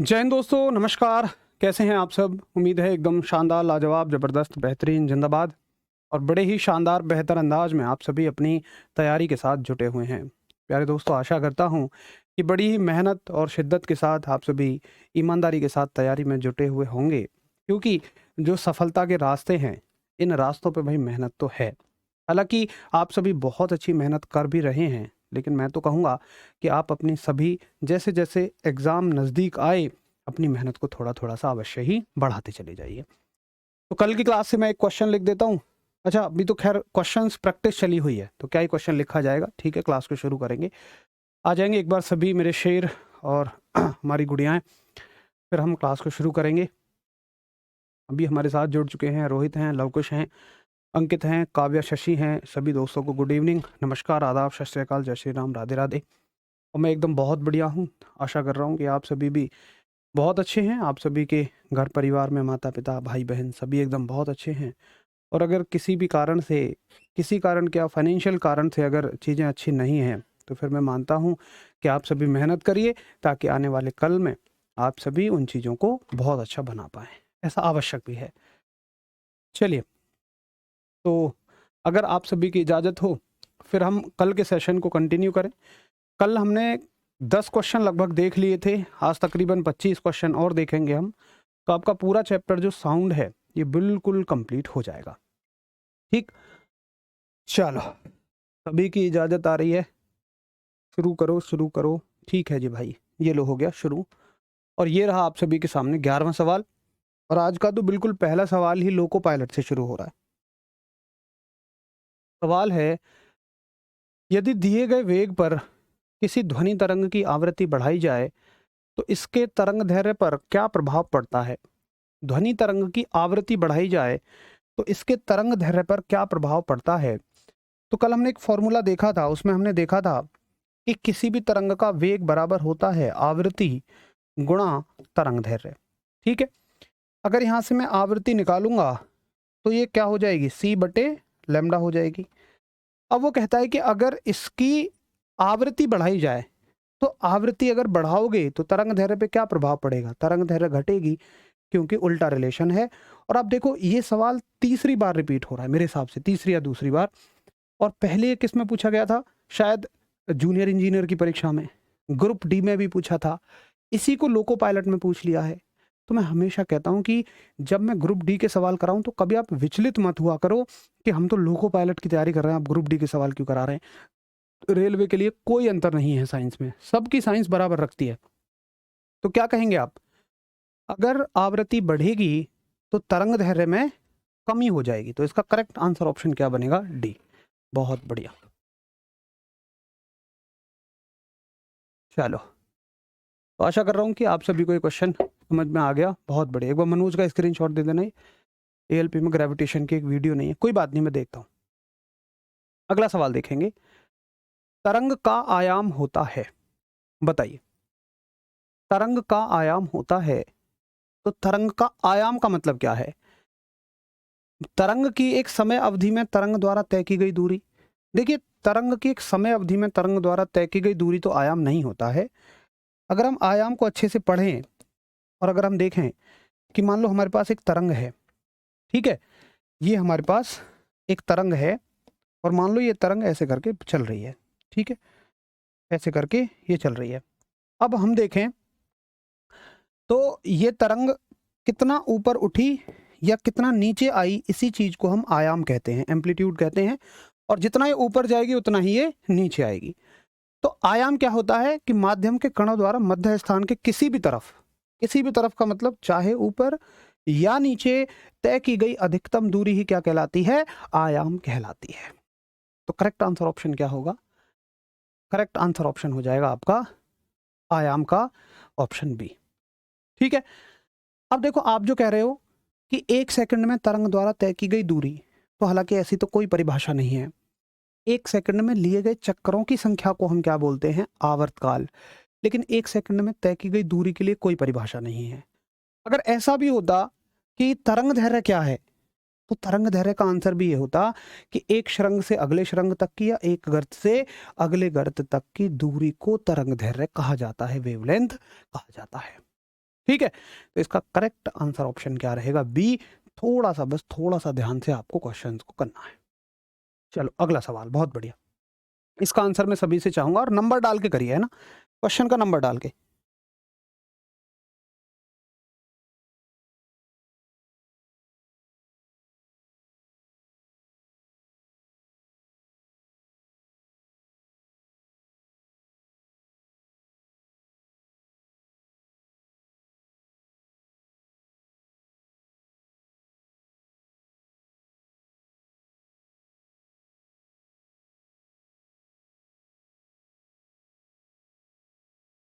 जय हिंद दोस्तों, नमस्कार। कैसे हैं आप सब? उम्मीद है एकदम शानदार, लाजवाब, ज़बरदस्त, बेहतरीन, जिंदाबाद और बड़े ही शानदार बेहतर अंदाज में आप सभी अपनी तैयारी के साथ जुटे हुए हैं। प्यारे दोस्तों, आशा करता हूँ कि बड़ी ही मेहनत और शिद्दत के साथ आप सभी ईमानदारी के साथ तैयारी में जुटे हुए होंगे, क्योंकि जो सफलता के रास्ते हैं, इन रास्तों पे भाई मेहनत तो है। हालाँकि आप सभी बहुत अच्छी मेहनत कर भी रहे हैं, लेकिन मैं तो कहूँगा कि आप अपनी सभी जैसे-जैसे एग्ज़ाम नज़दीक आए, अपनी मेहनत को थोड़ा-थोड़ा सा अवश्य ही बढ़ाते चले जाइए। तो कल की क्लास से मैं एक क्वेश्चन लिख देता हूँ। अच्छा, अभी तो ख़ैर क्वेश्चंस प्रैक्टिस चली हुई है, तो क्या ही क्वेश्चन लिखा जाएगा, ठीक है, क्लास को शुरू करेंगे। आ जाएँगे एक बार सभी मेरे शेर और हमारी गुड़ियाएँ, फिर हम क्लास को शुरू करेंगे। अभी हमारे साथ जुड़ चुके हैं, रोहित हैं, लवकुश हैं, अंकित हैं, काव्या, शशि हैं। सभी दोस्तों को गुड इवनिंग, नमस्कार, आदाब, सत श्री अकाल, जय श्री राम, राधे राधे। और मैं एकदम बहुत बढ़िया हूँ। आशा कर रहा हूँ कि आप सभी भी बहुत अच्छे हैं। आप सभी के घर परिवार में माता-पिता, भाई-बहन सभी एकदम बहुत अच्छे हैं। और अगर किसी भी कारण से, किसी कारण क्या, फाइनेंशियल कारण से अगर चीज़ें अच्छी नहीं हैं, तो फिर मैं मानता हूँ कि आप सभी मेहनत करिए, ताकि आने वाले कल में आप सभी उन चीज़ों को बहुत अच्छा बना पाएँ। ऐसा आवश्यक भी है। चलिए, तो अगर आप सभी की इजाज़त हो, फिर हम कल के सेशन को कंटिन्यू करें। कल हमने 10 क्वेश्चन लगभग देख लिए थे, आज तकरीबन 25 क्वेश्चन और देखेंगे हम। तो आपका पूरा चैप्टर जो साउंड है, ये बिल्कुल कंप्लीट हो जाएगा। ठीक? चलो, सभी की इजाज़त आ रही है। शुरू करो, शुरू करो। ठीक है जी भाई, ये लो हो गया शुरू। और ये रहा आप सभी के सामने 11वां सवाल। और आज का तो बिल्कुल पहला सवाल ही लोको पायलट से शुरू हो रहा है। सवाल है, यदि दिए गए वेग पर किसी ध्वनि तरंग की आवृत्ति बढ़ाई जाए, तो इसके तरंग दैर्ध्य पर क्या प्रभाव पड़ता है? ध्वनि तरंग की आवृत्ति बढ़ाई जाए, तो इसके तरंग दैर्ध्य पर क्या प्रभाव पड़ता है? तो कल हमने एक फॉर्मूला देखा था, उसमें हमने देखा था कि किसी भी तरंग का वेग बराबर होता है आवृत्ति गुणा तरंग दैर्ध्य। ठीक है? अगर यहाँ से मैं आवृत्ति निकालूंगा, तो ये क्या हो जाएगी? c बटे लैम्डा हो जाएगी। अब वो कहता है कि अगर इसकी आवृत्ति बढ़ाई जाए, तो आवृत्ति अगर बढ़ाओगे तो तरंग दैर्ध्य पे क्या प्रभाव पड़ेगा? तरंग दैर्ध्य घटेगी, क्योंकि उल्टा रिलेशन है। और आप देखो, ये सवाल तीसरी बार रिपीट हो रहा है मेरे हिसाब से, तीसरी या दूसरी बार। और पहले ये किस में पूछा गया था? शायद जूनियर इंजीनियर की परीक्षा में, ग्रुप डी में भी पूछा था, इसी को लोको पायलट में पूछ लिया है। तो मैं हमेशा कहता हूं कि जब मैं ग्रुप डी के सवाल कराऊं, तो कभी आप विचलित मत हुआ करो कि हम तो लोको पायलट की तैयारी कर रहे हैं, आप ग्रुप डी के सवाल क्यों करा रहे हैं। रेलवे के लिए कोई अंतर नहीं है साइंस में, सबकी साइंस बराबर रखती है। तो क्या कहेंगे आप? अगर आवृत्ति बढ़ेगी तो तरंग दैर्ध्य में कमी हो जाएगी। तो इसका करेक्ट आंसर ऑप्शन क्या बनेगा? डी। बहुत बढ़िया। चलो, तो आशा कर रहा हूँ कि आप सभी को ये क्वेश्चन समझ में आ गया। बहुत बढ़िया। एक बार मनोज का स्क्रीनशॉट दे देना। एएलपी में ग्रेविटेशन की एक वीडियो नहीं है, कोई बात नहीं, मैं देखता हूँ। अगला सवाल देखेंगे, तरंग का आयाम होता है, बताइए। तरंग का आयाम होता है, तो तरंग का आयाम का मतलब क्या है? तरंग की एक समय अवधि में तरंग द्वारा तय की गई दूरी। देखिए, तरंग की एक समय अवधि में तरंग द्वारा तय की गई दूरी तो आयाम नहीं होता है। अगर हम आयाम को अच्छे से पढ़ें और अगर हम देखें कि मान लो हमारे पास एक तरंग है, ठीक है, ये हमारे पास एक तरंग है, और मान लो ये तरंग ऐसे करके चल रही है, ठीक है, ऐसे करके ये चल रही है। अब हम देखें तो ये तरंग कितना ऊपर उठी या कितना नीचे आई, इसी चीज को हम आयाम कहते हैं, एम्पलीट्यूड कहते हैं। और जितना ये ऊपर जाएगी उतना ही ये नीचे आएगी। तो आयाम क्या होता है कि माध्यम के कणों द्वारा मध्य स्थान के किसी भी तरफ, किसी भी तरफ का मतलब चाहे ऊपर या नीचे, तय की गई अधिकतम दूरी ही क्या कहलाती है? आयाम कहलाती है। तो करेक्ट आंसर ऑप्शन क्या होगा? करेक्ट आंसर ऑप्शन हो जाएगा आपका आयाम का ऑप्शन बी। ठीक है। अब देखो, आप जो कह रहे हो कि 1 सेकंड में तरंग द्वारा तय की गई दूरी, तो हालांकि ऐसी तो कोई परिभाषा नहीं है। 1 सेकंड में लिए गए चक्करों की संख्या को हम क्या बोलते हैं? आवर्तकाल। लेकिन 1 सेकंड में तय की गई दूरी के लिए कोई परिभाषा नहीं है। अगर ऐसा भी होता कि तरंग दैर्ध्य क्या है, तो तरंग दैर्ध्य का आंसर भी ये होता कि एक शृंग से अगले शृंग तक की या एक गर्त से अगले गर्त तक की दूरी को तरंग दैर्ध्य कहा जाता है, वेवलेंथ कहा जाता है। ठीक है, तो इसका करेक्ट आंसर ऑप्शन क्या रहेगा? बी। थोड़ा सा, बस थोड़ा सा ध्यान से आपको क्वेश्चन को करना है। चलो अगला सवाल, बहुत बढ़िया। इसका आंसर मैं सभी से चाहूंगा, और नंबर डाल के करिए, है ना, क्वेश्चन का नंबर डाल के।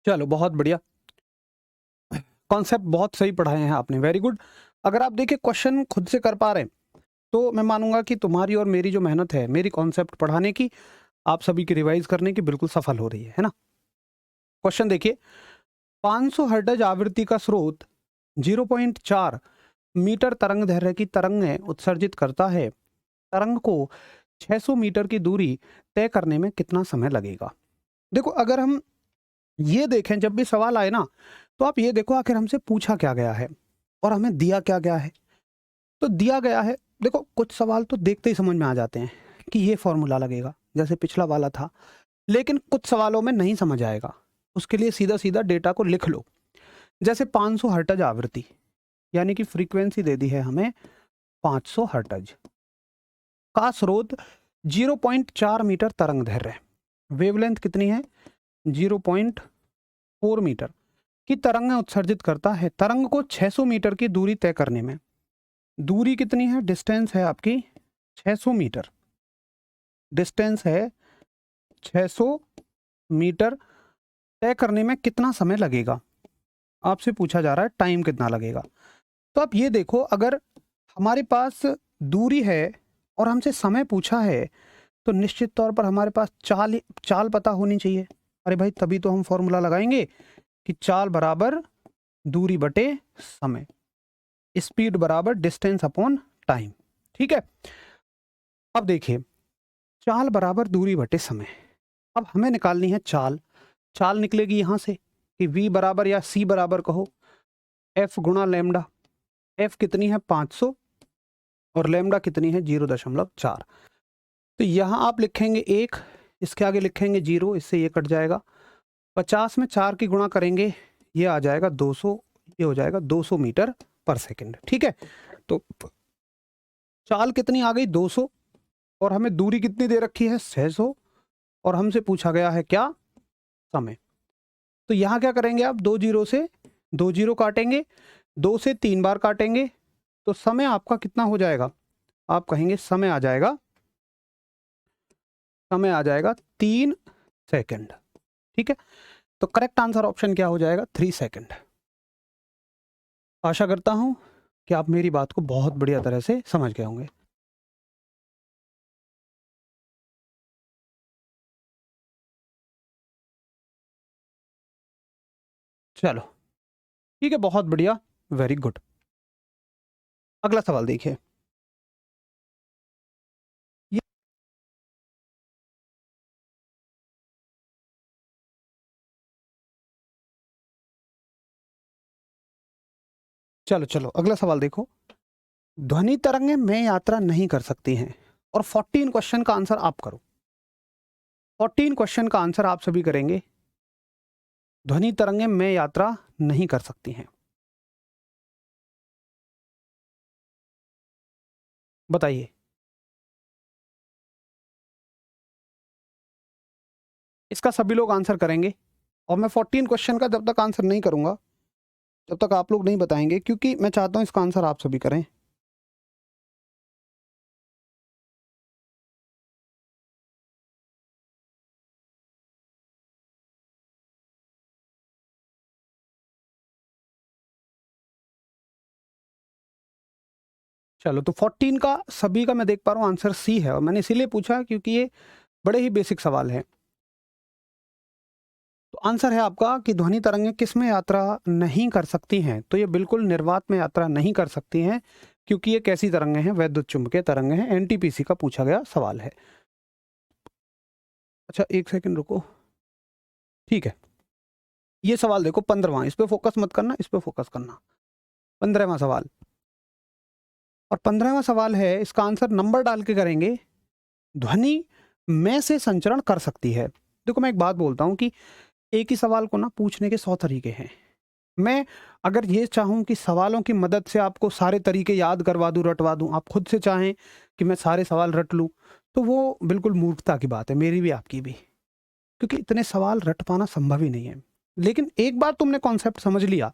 चलो बहुत बढ़िया, कॉन्सेप्ट बहुत सही पढ़ाए हैं आपने, वेरी गुड। अगर आप देखिए क्वेश्चन खुद से कर पा रहे हैं, तो मैं मानूंगा कि तुम्हारी और मेरी जो मेहनत है, मेरी कॉन्सेप्ट पढ़ाने की, आप सभी की रिवाइज करने की, बिल्कुल सफल हो रही है ना। क्वेश्चन देखिए, 500 हर्ट्ज आवृत्ति का स्रोत 0.4 मीटर तरंग दैर्घ्य की तरंगें उत्सर्जित करता है। तरंग को 600 मीटर की दूरी तय करने में कितना समय लगेगा? देखो, अगर हम ये देखें, जब भी सवाल आए ना, तो आप ये देखो आखिर हमसे पूछा क्या गया है और हमें दिया क्या गया है। तो दिया गया है, देखो कुछ सवाल तो देखते ही समझ में आ जाते हैं कि ये फॉर्मूला लगेगा, जैसे पिछला वाला था। लेकिन कुछ सवालों में नहीं समझ आएगा, उसके लिए सीधा सीधा डेटा को लिख लो। जैसे 500 हर्ट्ज आवृत्ति, यानी कि फ्रीक्वेंसी दे दी है हमें 500 हर्ट्ज का स्रोत 0.4 मीटर तरंग दैर्घ्य, वेवलेंथ कितनी है? 0.4 मीटर की तरंग उत्सर्जित करता है। तरंग को 600 मीटर की दूरी तय करने में, दूरी कितनी है? डिस्टेंस है आपकी 600 मीटर, डिस्टेंस है 600 मीटर, तय करने में कितना समय लगेगा? आपसे पूछा जा रहा है टाइम कितना लगेगा। तो आप ये देखो, अगर हमारे पास दूरी है और हमसे समय पूछा है, तो निश्चित तौर पर हमारे पास चाल पता होनी चाहिए। अरे भाई, तभी तो हम फॉर्मूला लगाएंगे कि चाल बराबर दूरी बटे समय, स्पीड बराबर डिस्टेंस अपॉन टाइम। ठीक है, अब देखिए, चाल बराबर दूरी बटे समय। अब हमें निकालनी है चाल। चाल निकलेगी यहां से कि v बराबर, या c बराबर कहो, f गुणा लैम्डा। f कितनी है? 500, और लैम्डा कितनी है? 0.4। तो यहां आप लिखेंगे 1, इसके आगे लिखेंगे 0, इससे ये कट जाएगा। 50 में 4 की गुणा करेंगे, ये आ जाएगा 200, ये हो जाएगा 200 मीटर पर सेकंड। ठीक है, तो चाल कितनी आ गई? 200, और हमें दूरी कितनी दे रखी है? 600, और हमसे पूछा गया है क्या? समय। तो यहां क्या करेंगे आप? 2 जीरो से 2 जीरो काटेंगे, 2 से 3 बार काटेंगे, तो समय आपका कितना हो जाएगा? आप कहेंगे समय आ जाएगा, समय आ जाएगा 3 सेकंड। ठीक है, तो करेक्ट आंसर ऑप्शन क्या हो जाएगा? 3 सेकंड। आशा करता हूं कि आप मेरी बात को बहुत बढ़िया तरह से समझ गए होंगे। चलो ठीक है, बहुत बढ़िया, वेरी गुड। अगला सवाल देखिए। ये- चलो चलो अगला सवाल देखो। ध्वनि तरंगें में यात्रा नहीं कर सकती हैं, और 14 क्वेश्चन का आंसर आप करो। 14 क्वेश्चन का आंसर आप सभी करेंगे। ध्वनि तरंगें में यात्रा नहीं कर सकती हैं, बताइए। इसका सभी लोग आंसर करेंगे, और मैं 14 क्वेश्चन का जब तक आंसर नहीं करूंगा, तब तक आप लोग नहीं बताएंगे, क्योंकि मैं चाहता हूं इसका आंसर आप सभी करें। चलो, तो 14 का सभी का मैं देख पा रहा हूँ आंसर सी है, और मैंने इसीलिए पूछा क्योंकि ये बड़े ही बेसिक सवाल है। तो आंसर है आपका कि ध्वनि तरंगें किस में यात्रा नहीं कर सकती हैं? तो ये बिल्कुल निर्वात में यात्रा नहीं कर सकती हैं, क्योंकि ये कैसी तरंगें हैं? वैद्युत चुंबकीय तरंगें हैं। एनटीपीसी का पूछा गया सवाल है। अच्छा, एक सेकंड रुको। ठीक है, ये सवाल देखो 15वां, इस पे फोकस मत करना, इस पे फोकस करना। 15वां सवाल, और 15वां सवाल है, इसका आंसर नंबर डाल के करेंगे। ध्वनि में से संचरण कर सकती है। देखो मैं एक बात बोलता हूं कि एक ही सवाल को ना पूछने के 100 तरीके हैं। मैं अगर ये चाहूं कि सवालों की मदद से आपको सारे तरीके याद करवा दूं, रटवा दूं, आप खुद से चाहें कि मैं सारे सवाल रट लूं, तो वो बिल्कुल मूर्खता की बात है, मेरी भी आपकी भी, क्योंकि इतने सवाल रट पाना संभव ही नहीं है। लेकिन एक बार तुमने कॉन्सेप्ट समझ लिया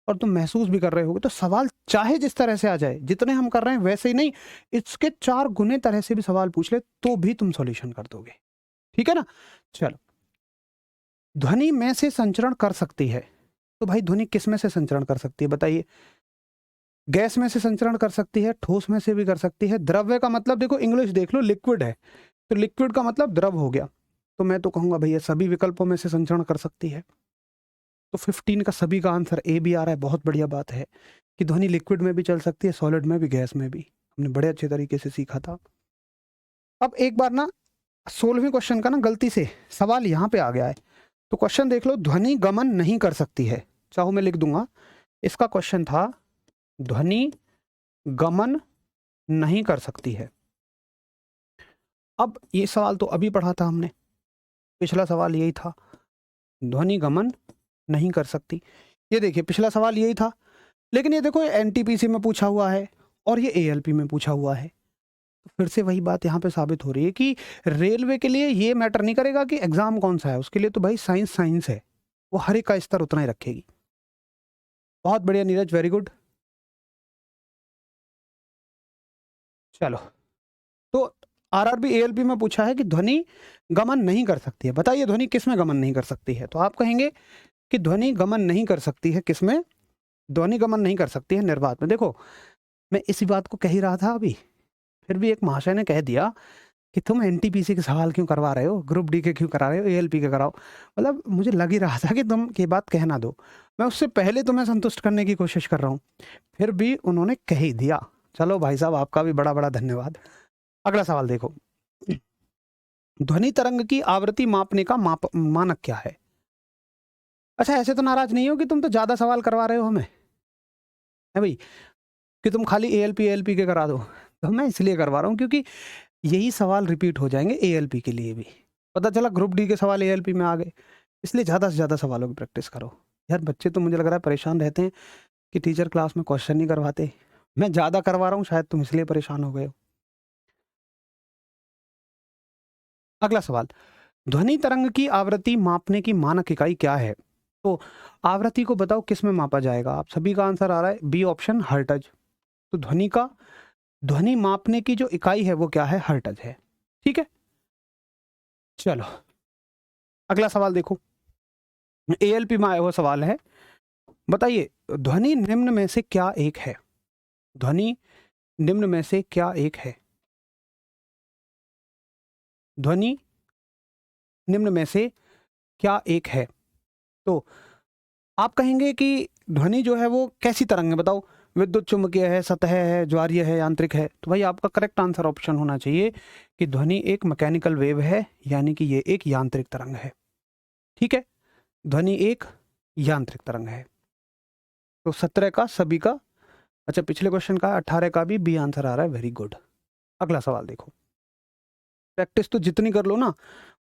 और तुम महसूस भी कर रहे होगे, तो सवाल चाहे जिस तरह से आ जाए, जितने हम कर रहे हैं वैसे ही नहीं, इसके 4 गुने तरह से भी सवाल पूछ ले तो भी तुम सॉल्यूशन कर दोगे। ठीक है ना? चलो, ध्वनि में से संचरण कर सकती है, तो भाई ध्वनि किस में से संचरण कर सकती है बताइए? गैस में से संचरण कर सकती है, ठोस में से भी कर सकती है, द्रव्य का मतलब देखो इंग्लिश देख लो, लिक्विड है, तो लिक्विड का मतलब द्रव हो गया, तो मैं तो कहूंगा भैया सभी विकल्पों में से संचरण कर सकती है। तो 15 का सभी का आंसर ए भी आ रहा है। बहुत बढ़िया बात है कि ध्वनि लिक्विड में भी चल सकती है, सॉलिड में भी, गैस में भी। हमने बड़े अच्छे तरीके से सीखा था। अब एक बार ना 16वें क्वेश्चन का ना गलती से सवाल यहाँ पे आ गया है, तो क्वेश्चन देख लो, ध्वनि गमन नहीं कर सकती है। चाहो मैं लिख दूंगा, इसका क्वेश्चन था ध्वनि गमन नहीं कर सकती है। अब ये सवाल तो अभी पढ़ा था हमने, पिछला सवाल यही था, ध्वनि गमन नहीं कर सकती। ये देखिए पिछला सवाल यही था, लेकिन ये देखो एनटीपीसी में पूछा हुआ है और ये एएलपी में पूछा हुआ है। तो फिर से वही बात यहाँ पे साबित हो रही है कि रेलवे के लिए ये मैटर नहीं करेगा कि एग्जाम कौन सा है, उसके लिए तो भाई साइंस साइंस है, वो हर एक का स्तर उतना ही रखेगी। बहुत बढ़िया नीरज, वेरी गुड। चलो, तो आरआरबी एएलपी में पूछा है कि ध्वनि गमन नहीं कर सकती है, बताइए ध्वनि किस में गमन नहीं कर सकती है? तो आप कहेंगे कि ध्वनि गमन नहीं कर सकती है किसमें? ध्वनि गमन नहीं कर सकती है निर्वात में। देखो मैं इसी बात को कह ही रहा था अभी, फिर भी एक महाशय ने कह दिया कि तुम एनटीपीसी के सवाल क्यों करवा रहे हो, ग्रुप डी के क्यों करा रहे हो, एएलपी के कराओ। मतलब मुझे लग ही रहा था कि तुम ये बात कहना दो, मैं उससे पहले तुम्हें संतुष्ट करने की कोशिश कर रहा हूँ, फिर भी उन्होंने कह ही दिया। चलो भाई साहब, आपका भी बड़ा बड़ा धन्यवाद। अगला सवाल देखो, ध्वनि तरंग की आवृत्ति मापने का मानक क्या है? अच्छा, ऐसे तो नाराज नहीं हो कि तुम तो ज्यादा सवाल करवा रहे हो हमें, है भाई, कि तुम खाली एएलपी एएलपी के करा दो। तो मैं इसलिए करवा रहा हूँ क्योंकि यही सवाल रिपीट हो जाएंगे एएलपी के लिए भी। पता चला ग्रुप डी के सवाल एएलपी में आ गए, इसलिए ज़्यादा से ज़्यादा सवालों की प्रैक्टिस करो। यार बच्चे तो मुझे लग रहा है परेशान रहते हैं कि टीचर क्लास में क्वेश्चन नहीं करवाते, मैं ज़्यादा करवा रहा हूँ, शायद तुम इसलिए परेशान हो गए हो। अगला सवाल, ध्वनि तरंग की आवृत्ति मापने की मानक इकाई क्या है? तो आवृत्ति को बताओ किस में मापा जाएगा? आप सभी का आंसर आ रहा है बी ऑप्शन, हर्ट्ज। तो ध्वनि मापने की जो इकाई है वो क्या है? हर्ट्ज है। ठीक है, चलो अगला सवाल देखो, एएलपी में आया हुआ सवाल है, बताइए ध्वनि निम्न में से क्या एक है? ध्वनि निम्न में से क्या एक है? ध्वनि निम्न में से क्या एक है? तो आप कहेंगे कि ध्वनि जो है वो कैसी तरंग है, बताओ, विद्युत चुम्बकीय है, सतह है, ज्वारीय है, यांत्रिक है? तो भाई आपका करेक्ट आंसर ऑप्शन होना चाहिए कि ध्वनि एक मैकेनिकल वेव है, यानी कि ये एक यांत्रिक तरंग है। ठीक है, ध्वनि एक यांत्रिक तरंग है। तो 17 का सभी का, अच्छा पिछले क्वेश्चन का 18 का भी बी आंसर आ रहा है, वेरी गुड। अगला सवाल देखो, प्रैक्टिस तो जितनी कर लो ना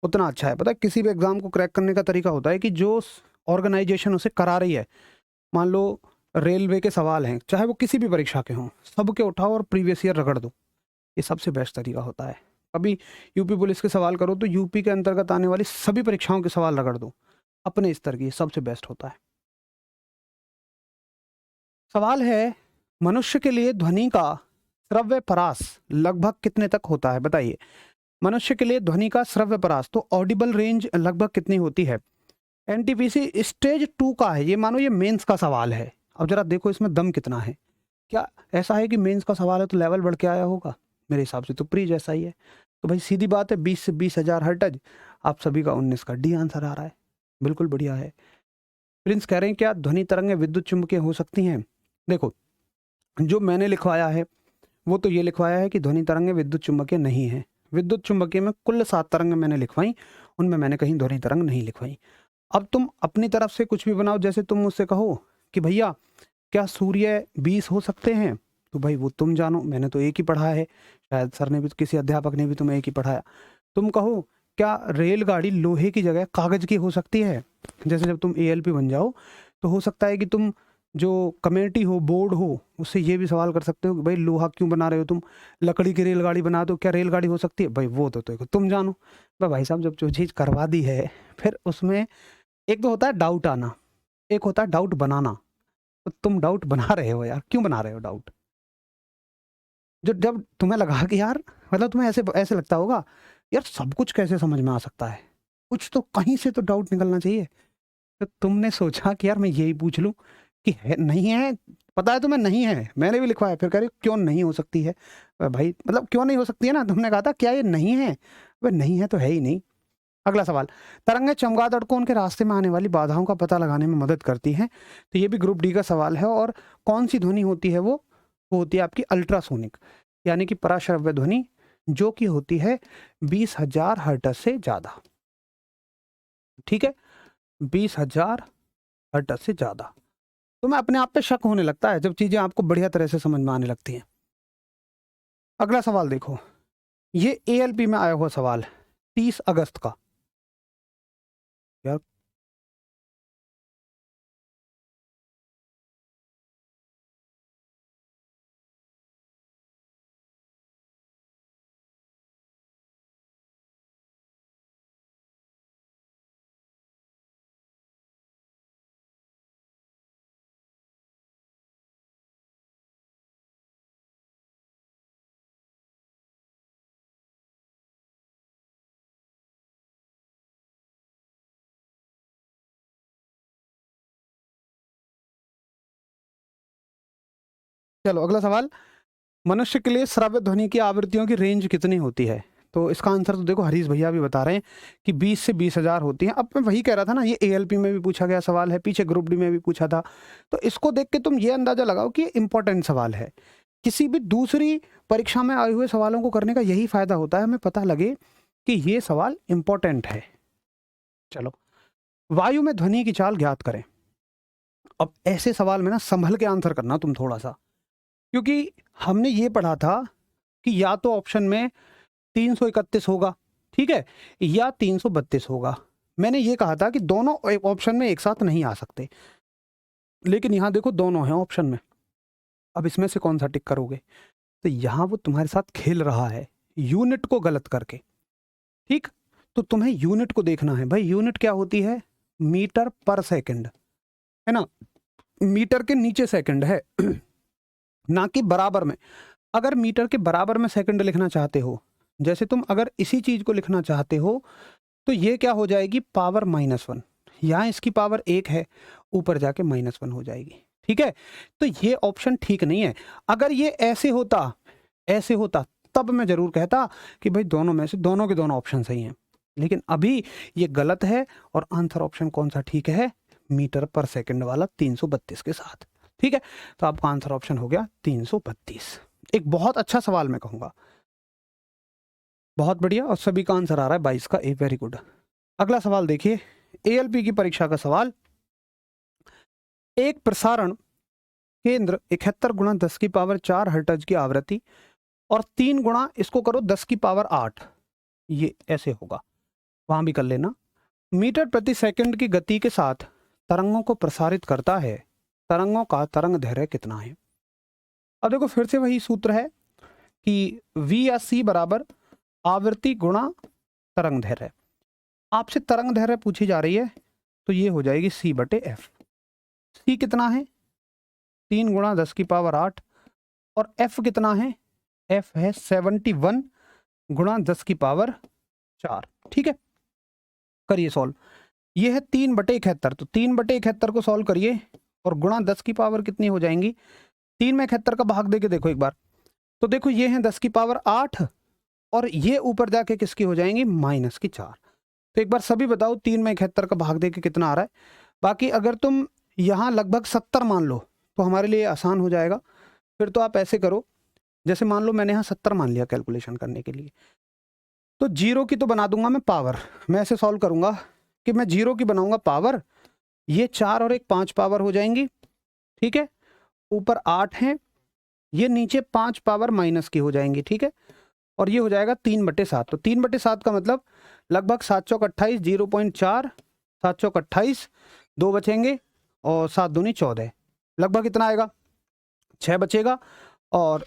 उतना अच्छा है। पता है किसी भी एग्जाम को क्रैक करने का तरीका होता है कि जो ऑर्गेनाइजेशन उसे करा रही है, मान लो रेलवे के सवाल हैं, चाहे वो किसी भी परीक्षा के हों, सबके उठाओ और प्रीवियस ईयर रगड़ दो, ये सबसे बेस्ट तरीका होता है। कभी यूपी पुलिस के सवाल करो तो यूपी के अंतर्गत आने वाली सभी परीक्षाओं के सवाल रगड़ दो, अपने स्तर की, सबसे बेस्ट होता है। सवाल है, मनुष्य के लिए ध्वनि का श्रव्य परास लगभग कितने तक होता है? बताइए, मनुष्य के लिए ध्वनि का श्रव्य परास, तो ऑडिबल रेंज लगभग कितनी होती है? एनटीपीसी स्टेज 2 का है ये, मानो ये मेंस का सवाल है। अब जरा देखो इसमें दम कितना है। क्या ऐसा है कि मेंस का सवाल है तो लेवल बढ़ के आया होगा? मेरे हिसाब से तो प्री जैसा ही है। तो भाई सीधी बात है, 20 से 20,000 हर्ट्ज। आप सभी का 19 का डी आंसर आ रहा है, बिल्कुल बढ़िया है। प्रिंस कह रहे हैं क्या ध्वनि तरंगें विद्युत चुम्बकीय हो सकती हैं? देखो जो मैंने लिखवाया है वो तो ये लिखवाया है कि ध्वनि तरंगें विद्युत चुम्बकीय नहीं है। विद्युत चुम्बकीय में कुल 7 तरंगें मैंने लिखवाई, उनमें मैंने कहीं ध्वनि तरंग नहीं लिखवाई। अब तुम अपनी तरफ से कुछ भी बनाओ, जैसे तुम मुझसे कहो कि भैया क्या सूर्य 20 हो सकते हैं, तो भाई वो तुम जानो, मैंने तो एक ही पढ़ा है, शायद सर ने भी, किसी अध्यापक ने भी तुम्हें एक ही पढ़ाया। तुम कहो क्या रेलगाड़ी लोहे की जगह कागज की हो सकती है, जैसे जब तुम एएलपी बन जाओ तो हो सकता है कि तुम जो कमेटी हो, बोर्ड हो, उससे ये भी सवाल कर सकते हो कि भाई लोहा क्यों बना रहे हो तुम, लकड़ी की रेलगाड़ी बना दो, क्या रेलगाड़ी हो सकती है, भाई वो तो तुम जानो। भाई साहब जब जो चीज़ करवा दी है फिर उसमें एक तो होता है डाउट आना, एक होता है डाउट बनाना। तो तुम डाउट बना रहे हो यार, क्यों बना रहे हो डाउट? जो जब तुम्हें लगा कि यार, मतलब तुम्हें ऐसे ऐसे लगता होगा यार सब कुछ कैसे समझ में आ सकता है, कुछ तो कहीं से तो डाउट निकलना चाहिए। तो तुमने सोचा कि यार मैं यही पूछ लूं कि है नहीं है, पता है तुम्हें नहीं है, मैंने भी लिखवाया, फिर कह रही हो, क्यों नहीं हो सकती है? भाई मतलब क्यों नहीं हो सकती है ना, तुमने कहा था क्या ये नहीं है, वह नहीं है तो है ही नहीं। अगला सवाल, तरंगें चमगादड़ को उनके रास्ते में आने वाली बाधाओं का पता लगाने में मदद करती हैं। तो ये भी ग्रुप डी का सवाल है। और कौन सी ध्वनि होती है वो होती है आपकी अल्ट्रासोनिक, यानी कि पराश्रव्य ध्वनि, जो कि होती है 20,000 हर्ट्ज से ज्यादा। ठीक है, 20,000 हर्ट्ज से ज्यादा। तो मैं अपने आप पे शक होने लगता है जब चीजें आपको बढ़िया तरह से समझ में आने लगती हैं। अगला सवाल देखो, ये एएलपी में आया हुआ सवाल 30 अगस्त का। यार चलो अगला सवाल, मनुष्य के लिए श्रव्य ध्वनि की आवृत्तियों की रेंज कितनी होती है? तो इसका आंसर तो देखो हरीश भैया भी बता रहे हैं कि 20 से 20,000 होती हैं। अब मैं वही कह रहा था ना, ये एएलपी में भी पूछा गया सवाल है, पीछे ग्रुप डी में भी पूछा था। तो इसको देख के तुम ये अंदाजा लगाओ कि इंपॉर्टेंट सवाल है। किसी भी दूसरी परीक्षा में आए हुए सवालों को करने का यही फायदा होता है, हमें पता लगे कि ये सवाल इंपॉर्टेंट है। चलो, वायु में ध्वनि की चाल ज्ञात करें। अब ऐसे सवाल में ना संभल के आंसर करना तुम थोड़ा सा, क्योंकि हमने ये पढ़ा था कि या तो ऑप्शन में 331 होगा, ठीक है, या 332 होगा। मैंने ये कहा था कि दोनों ऑप्शन में एक साथ नहीं आ सकते, लेकिन यहां देखो दोनों हैं ऑप्शन में। अब इसमें से कौन सा टिक करोगे? तो यहां वो तुम्हारे साथ खेल रहा है यूनिट को गलत करके। ठीक, तो तुम्हें यूनिट को देखना है। भाई यूनिट क्या होती है? मीटर पर सेकंड, है ना? मीटर के नीचे सेकंड है ना कि बराबर में। अगर मीटर के बराबर में सेकंड लिखना चाहते हो, जैसे तुम अगर इसी चीज को लिखना चाहते हो, तो ये क्या हो जाएगी? पावर -1। यहाँ इसकी पावर 1 है, ऊपर जाके -1 हो जाएगी। ठीक है, तो ये ऑप्शन ठीक नहीं है। अगर ये ऐसे होता तब मैं जरूर कहता कि भाई दोनों में से दोनों के दोनों ऑप्शन सही हैं, लेकिन अभी ये गलत है। और आंसर ऑप्शन कौन सा ठीक है? मीटर पर सेकंड वाला 332 के साथ। ठीक है, तो आपका आंसर ऑप्शन हो गया 332। एक बहुत अच्छा सवाल मैं कहूंगा, बहुत बढ़िया, और सभी का आंसर आ रहा है 22 का ए, वेरी गुड। अगला सवाल देखिए, एएलपी की परीक्षा का सवाल, एक प्रसारण केंद्र 71 गुणा 10 की पावर 4 हर्ट्ज की आवृत्ति और 3 गुणा इसको करो 10 की पावर 8, ये ऐसे होगा, वहां भी कर लेना, मीटर प्रति सेकंड की गति के साथ तरंगों को प्रसारित करता है। तरंगों का तरंग दैर्घ्य कितना है? अब देखो फिर से वही सूत्र है कि V या C बराबर आवृत्ति गुणा तरंग दैर्घ्य। आपसे तरंग दैर्घ्य पूछी जा रही है, तो ये हो जाएगी C/F। C कितना है? 3 गुणा 10 की पावर 8। और F कितना है? F है 71 गुणा 10 की पावर 4। ठीक है, करिए सॉल्व। ये है 3/71, तो 3/71 को सॉल्व करिए और गुणा 10 की पावर कितनी हो जाएंगी? 3 में 71 का भाग देके देखो एक बार, तो देखो ये है 10 की पावर 8 और ये ऊपर जाके किसकी हो जाएंगी? -4। तो एक बार सभी बताओ 3 में 71 का भाग देके कितना आ रहा है? बाकी अगर तुम यहाँ लगभग 70 मान लो तो हमारे लिए आसान हो जाएगा। फिर तो आप ऐसे करो, जैसे मान लो मैंने यहाँ 70 मान लिया कैलकुलेशन करने के लिए, तो जीरो की तो बना दूंगा मैं पावर, मैं ऐसे सॉल्व करूंगा कि मैं 0 की बनाऊंगा पावर, ये 4 और 1 5 पावर हो जाएंगी, ठीक है, ऊपर 8 है, ये नीचे 5 पावर माइनस की हो जाएंगी, ठीक है, और ये हो जाएगा 3/7। तो 3/7 का मतलब लगभग 7 चौक 28, 0.4, 7 चौक 28, 2 बचेंगे और 7 दूनी 14, लगभग इतना आएगा, 6 बचेगा, और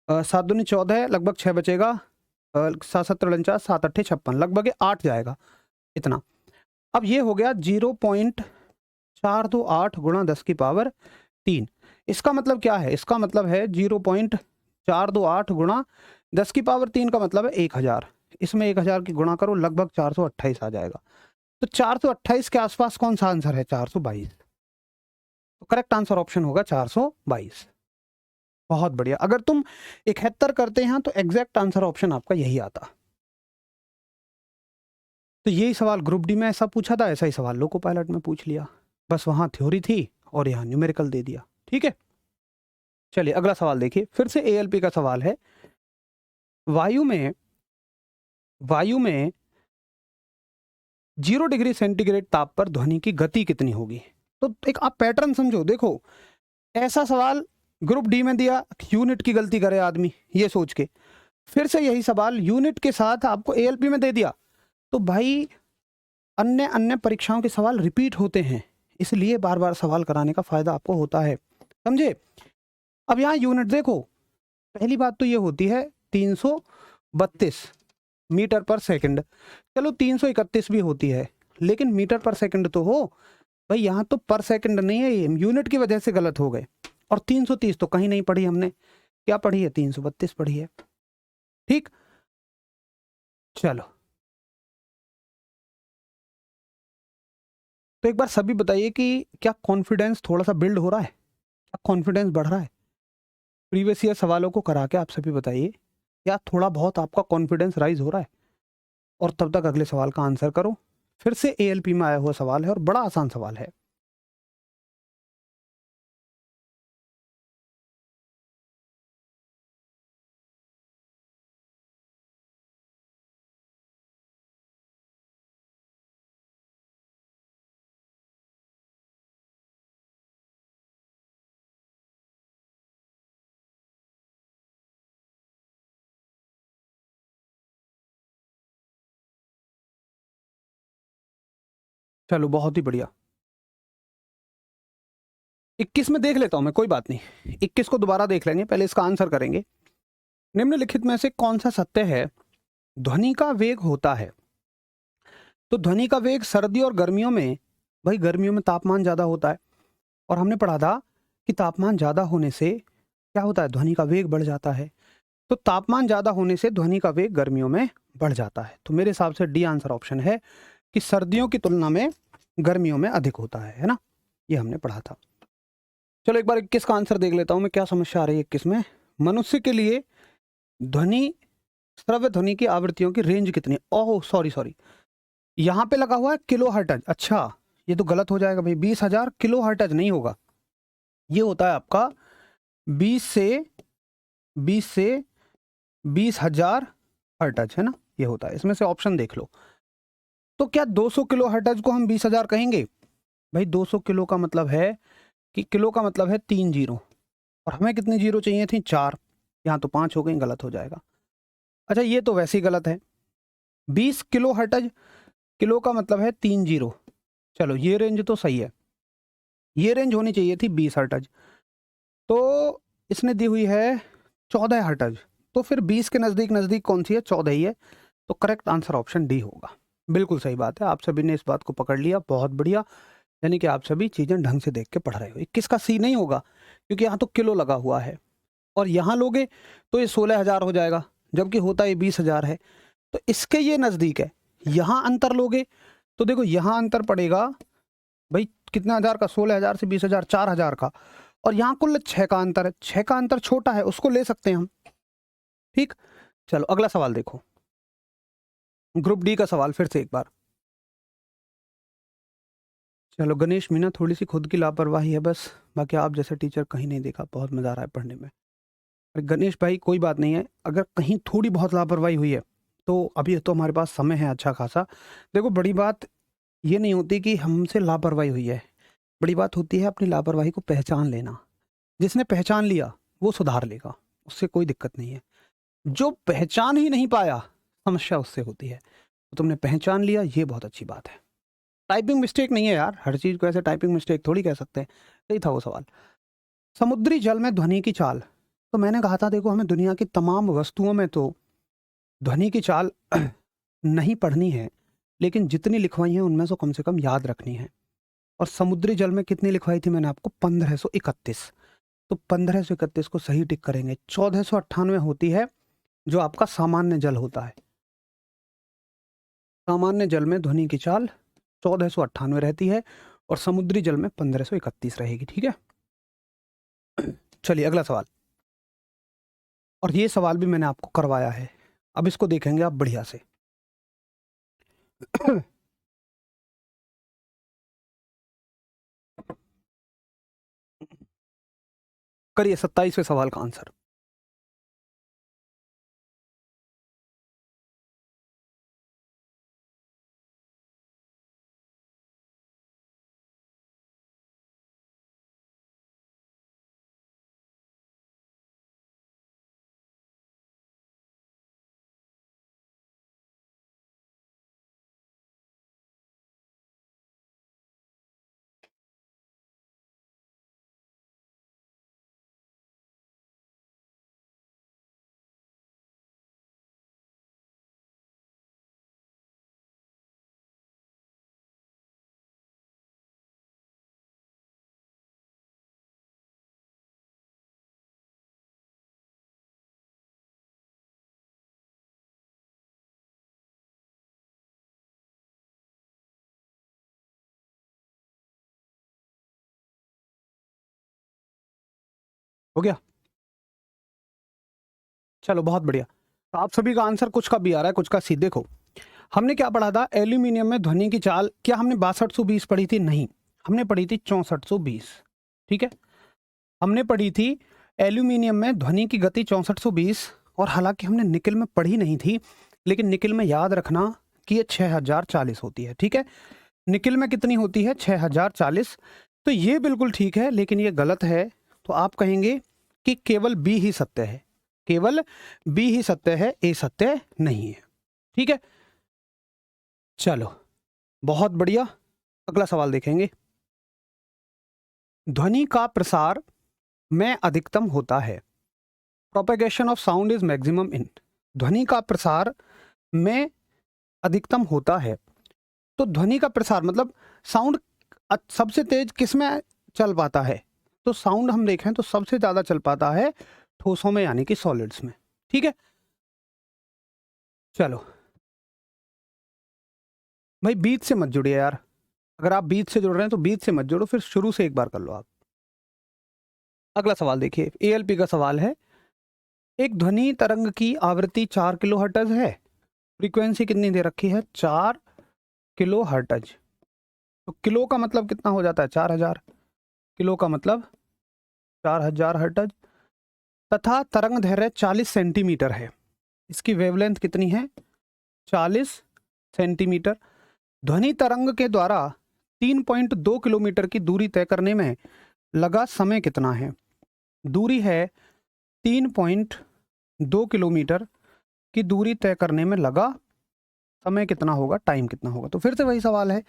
7 दूनी 14 लगभग 6 बचेगा, 7 7 49, 7 8 56, लगभग 8 जाएगा इतना। अब ये हो गया 0.428 गुणा 10 की पावर 3। इसका मतलब क्या है? इसका मतलब है 0.428 गुणा 10 की पावर 3 का मतलब है 1000। इसमें 1000 की गुणा करो, लगभग 428 आ जाएगा। तो 428 के आसपास कौन सा आंसर है? 422। तो करेक्ट आंसर ऑप्शन होगा 422। बहुत बढ़िया। अगर तुम 71 करते हैं तो एग्जैक्ट आंसर ऑप्शन आपका यही आता। तो यही सवाल ग्रुप डी में ऐसा पूछा था, ऐसा ही सवाल लोको पायलट में पूछ लिया, बस वहां थ्योरी थी और यहाँ न्यूमेरिकल दे दिया, ठीक है। चलिए अगला सवाल देखिए, फिर से एएलपी का सवाल है। वायु में 0 डिग्री सेंटीग्रेड ताप पर ध्वनि की गति कितनी होगी? तो एक आप पैटर्न समझो, देखो ऐसा सवाल ग्रुप डी में दिया, यूनिट की गलती करे आदमी ये सोच के, फिर से यही सवाल यूनिट के साथ आपको एएलपी में दे दिया, तो भाई अन्य अन्य परीक्षाओं के सवाल रिपीट होते हैं, इसलिए बार बार सवाल कराने का फायदा आपको होता है, समझे। अब यहाँ यूनिट देखो, पहली बात तो ये होती है 332 मीटर पर सेकंड, चलो 331 भी होती है, लेकिन मीटर पर सेकंड तो हो भाई, यहाँ तो पर सेकंड नहीं है, ये यूनिट की वजह से गलत हो गए। और 330 तो कहीं नहीं पढ़ी हमने, क्या पढ़ी है? 332 पढ़ी है, ठीक। चलो तो एक बार सभी बताइए कि क्या कॉन्फिडेंस थोड़ा सा बिल्ड हो रहा है, क्या कॉन्फिडेंस बढ़ रहा है? प्रीवियस ईयर सवालों को करा के आप सभी बताइए, क्या थोड़ा बहुत आपका कॉन्फिडेंस राइज हो रहा है? और तब तक अगले सवाल का आंसर करो। फिर से एएलपी में आया हुआ सवाल है और बड़ा आसान सवाल है। चलो बहुत ही बढ़िया। 21 में देख लेता हूं मैं, कोई बात नहीं, 21 को दोबारा देख लेंगे, पहले इसका आंसर करेंगे। निम्नलिखित में से कौन सा सत्य है? ध्वनि का वेग होता है, तो ध्वनि का वेग सर्दी और गर्मियों में, भाई गर्मियों में तापमान ज्यादा होता है, और हमने पढ़ा था कि तापमान ज्यादा होने से क्या होता है? ध्वनि का वेग बढ़ जाता है। तो तापमान ज्यादा होने से ध्वनि का वेग गर्मियों में बढ़ जाता है। तो मेरे हिसाब से डी आंसर ऑप्शन है कि सर्दियों की तुलना में गर्मियों में अधिक होता है ना, ये हमने पढ़ा था। चलो एक बार 21 का आंसर देख लेता हूं मैं, क्या समस्या आ रही है 21 में। मनुष्य के लिए ध्वनि, श्रव्य ध्वनि की आवृत्तियों की रेंज कितनी? ओह सॉरी, यहां पे लगा हुआ है किलो हर्ट्ज। अच्छा ये तो गलत हो जाएगा भाई, 20,000 किलो हर्ट्ज नहीं होगा, ये होता है आपका 20 से 20,000 हर्ट्ज, है ना, ये होता है। इसमें से ऑप्शन देख लो। तो क्या 200 किलो हर्ट्ज को हम 20,000 कहेंगे? भाई 200 किलो का मतलब है कि किलो का मतलब है 3 जीरो, और हमें कितनी जीरो चाहिए थी? 4, यहाँ तो 5 हो गई, गलत हो जाएगा। अच्छा ये तो वैसे ही गलत है, 20 किलो हर्ट्ज, किलो का मतलब है 3 जीरो, चलो ये रेंज तो सही है, ये रेंज होनी चाहिए थी 20 हर्ट्ज, तो इसने दी हुई है 14 हर्ट्ज, तो फिर 20 के नज़दीक नज़दीक कौन सी है? 14 ही है। तो करेक्ट आंसर ऑप्शन डी होगा। बिल्कुल सही बात है, आप सभी ने इस बात को पकड़ लिया, बहुत बढ़िया। यानी कि आप सभी चीज़ें ढंग से देख के पढ़ रहे हो। 21 का सी नहीं होगा, क्योंकि यहाँ तो किलो लगा हुआ है, और यहाँ लोगे तो ये 16,000 हो जाएगा, जबकि होता ये 20,000 है, तो इसके ये नज़दीक है। यहाँ अंतर लोगे तो देखो यहाँ अंतर पड़ेगा भाई कितना हज़ार का? 16,000 से 20,000, 4,000 का, और यहाँ कुल 6 का अंतर है, 6 का अंतर छोटा है, उसको ले सकते हैं हम, ठीक। चलो अगला सवाल देखो, ग्रुप डी का सवाल फिर से एक बार। चलो गणेश मीना, थोड़ी सी खुद की लापरवाही है बस, बाकी आप जैसे टीचर कहीं नहीं देखा, बहुत मज़ा आ रहा है पढ़ने में। अरे गणेश भाई कोई बात नहीं है, अगर कहीं थोड़ी बहुत लापरवाही हुई है तो अभी तो हमारे पास समय है अच्छा खासा। देखो बड़ी बात ये नहीं होती कि हमसे लापरवाही हुई है, बड़ी बात होती है अपनी लापरवाही को पहचान लेना। जिसने पहचान लिया वो सुधार लेगा, उससे कोई दिक्कत नहीं है। जो पहचान ही नहीं पाया, समस्या उससे होती है। तो तुमने पहचान लिया, ये बहुत अच्छी बात है। टाइपिंग मिस्टेक नहीं है यार, हर चीज़ को ऐसे टाइपिंग मिस्टेक थोड़ी कह सकते हैं। यही था वो सवाल। समुद्री जल में ध्वनि की चाल, तो मैंने कहा था देखो हमें दुनिया की तमाम वस्तुओं में तो ध्वनि की चाल नहीं पढ़नी है, लेकिन जितनी लिखवाई है उनमें से कम याद रखनी है। और समुद्री जल में कितनी लिखवाई थी मैंने आपको? 1531। तो 1531 को सही टिक करेंगे। 1498 होती है जो आपका सामान्य जल होता है। सामान्य जल में ध्वनि की चाल 1498 रहती है और समुद्री जल में 1531 रहेगी। ठीक है, चलिए अगला सवाल। और ये सवाल भी मैंने आपको करवाया है, अब इसको देखेंगे आप बढ़िया से। करिए 27वें सवाल का आंसर। हो गया, चलो बहुत बढ़िया। तो आप सभी का आंसर कुछ का बी आ रहा है, कुछ का सी। देखो हमने क्या पढ़ा था, एल्यूमिनियम में ध्वनि की चाल, क्या हमने 6220 पढ़ी थी? नहीं, हमने पढ़ी थी 6420। ठीक है, हमने पढ़ी थी एल्यूमिनियम में ध्वनि की गति 6420। और हालांकि हमने निकल में पढ़ी नहीं थी, लेकिन निकल में याद रखना कि ये 6040 होती है। ठीक है, निकल में कितनी होती है? 6040। तो ये बिल्कुल ठीक है, लेकिन ये गलत है। तो आप कहेंगे कि केवल बी ही सत्य है, केवल बी ही सत्य है, ए सत्य नहीं है। ठीक है, चलो बहुत बढ़िया। अगला सवाल देखेंगे। ध्वनि का प्रसार में अधिकतम होता है, propagation of sound is maximum in. ध्वनि का प्रसार में अधिकतम होता है, तो ध्वनि का प्रसार मतलब साउंड सबसे तेज किस में चल पाता है? तो साउंड हम देखें तो सबसे ज्यादा चल पाता है ठोसों में, यानी कि सॉलिड्स में। ठीक है, चलो भाई बीच से मत जुड़िए यार, अगर आप बीच से जुड़ रहे हैं तो बीच से मत जुड़ो, फिर शुरू से एक बार कर लो आप। अगला सवाल देखिए, एएलपी का सवाल है। एक ध्वनि तरंग की आवृत्ति 4 किलो हर्ट्ज है, फ्रीक्वेंसी कितनी दे रखी है? 4 किलो हर्ट्ज। तो किलो का मतलब कितना हो जाता है? 4000। किलो का मतलब 4000 हर्ट्ज। तथा तरंग दैर्घ्य 40 सेंटीमीटर है, इसकी वेवलेंथ कितनी है? 40 सेंटीमीटर। ध्वनि तरंग के द्वारा 3.2 किलोमीटर की दूरी तय करने में लगा समय कितना है? दूरी है 3.2 किलोमीटर की दूरी तय करने में लगा समय कितना होगा, टाइम कितना होगा? तो फिर से वही सवाल है,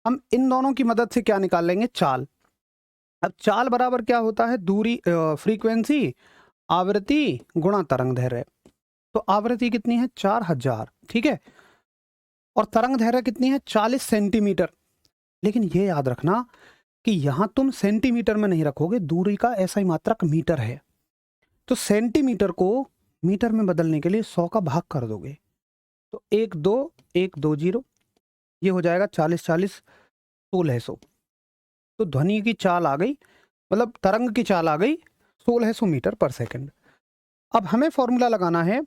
हम इन दोनों की मदद से क्या निकाल लेंगे? चाल। अब चाल बराबर क्या होता है? दूरी, फ्रीक्वेंसी, आवृत्ति गुणा तरंग दैर्घ्य। तो आवृत्ति कितनी है? 4000। ठीक है, और तरंग दैर्घ्य कितनी है? 40 सेंटीमीटर। लेकिन ये याद रखना कि यहां तुम सेंटीमीटर में नहीं रखोगे, दूरी का ऐसा ही मात्रक मीटर है। तो सेंटीमीटर को मीटर में बदलने के लिए 100 का भाग कर दोगे, तो 12120, ये हो जाएगा 40 40 1600। तो ध्वनि की चाल आ गई, मतलब तरंग की चाल आ गई 1600 मीटर पर सेकंड। अब हमें फॉर्मूला लगाना है,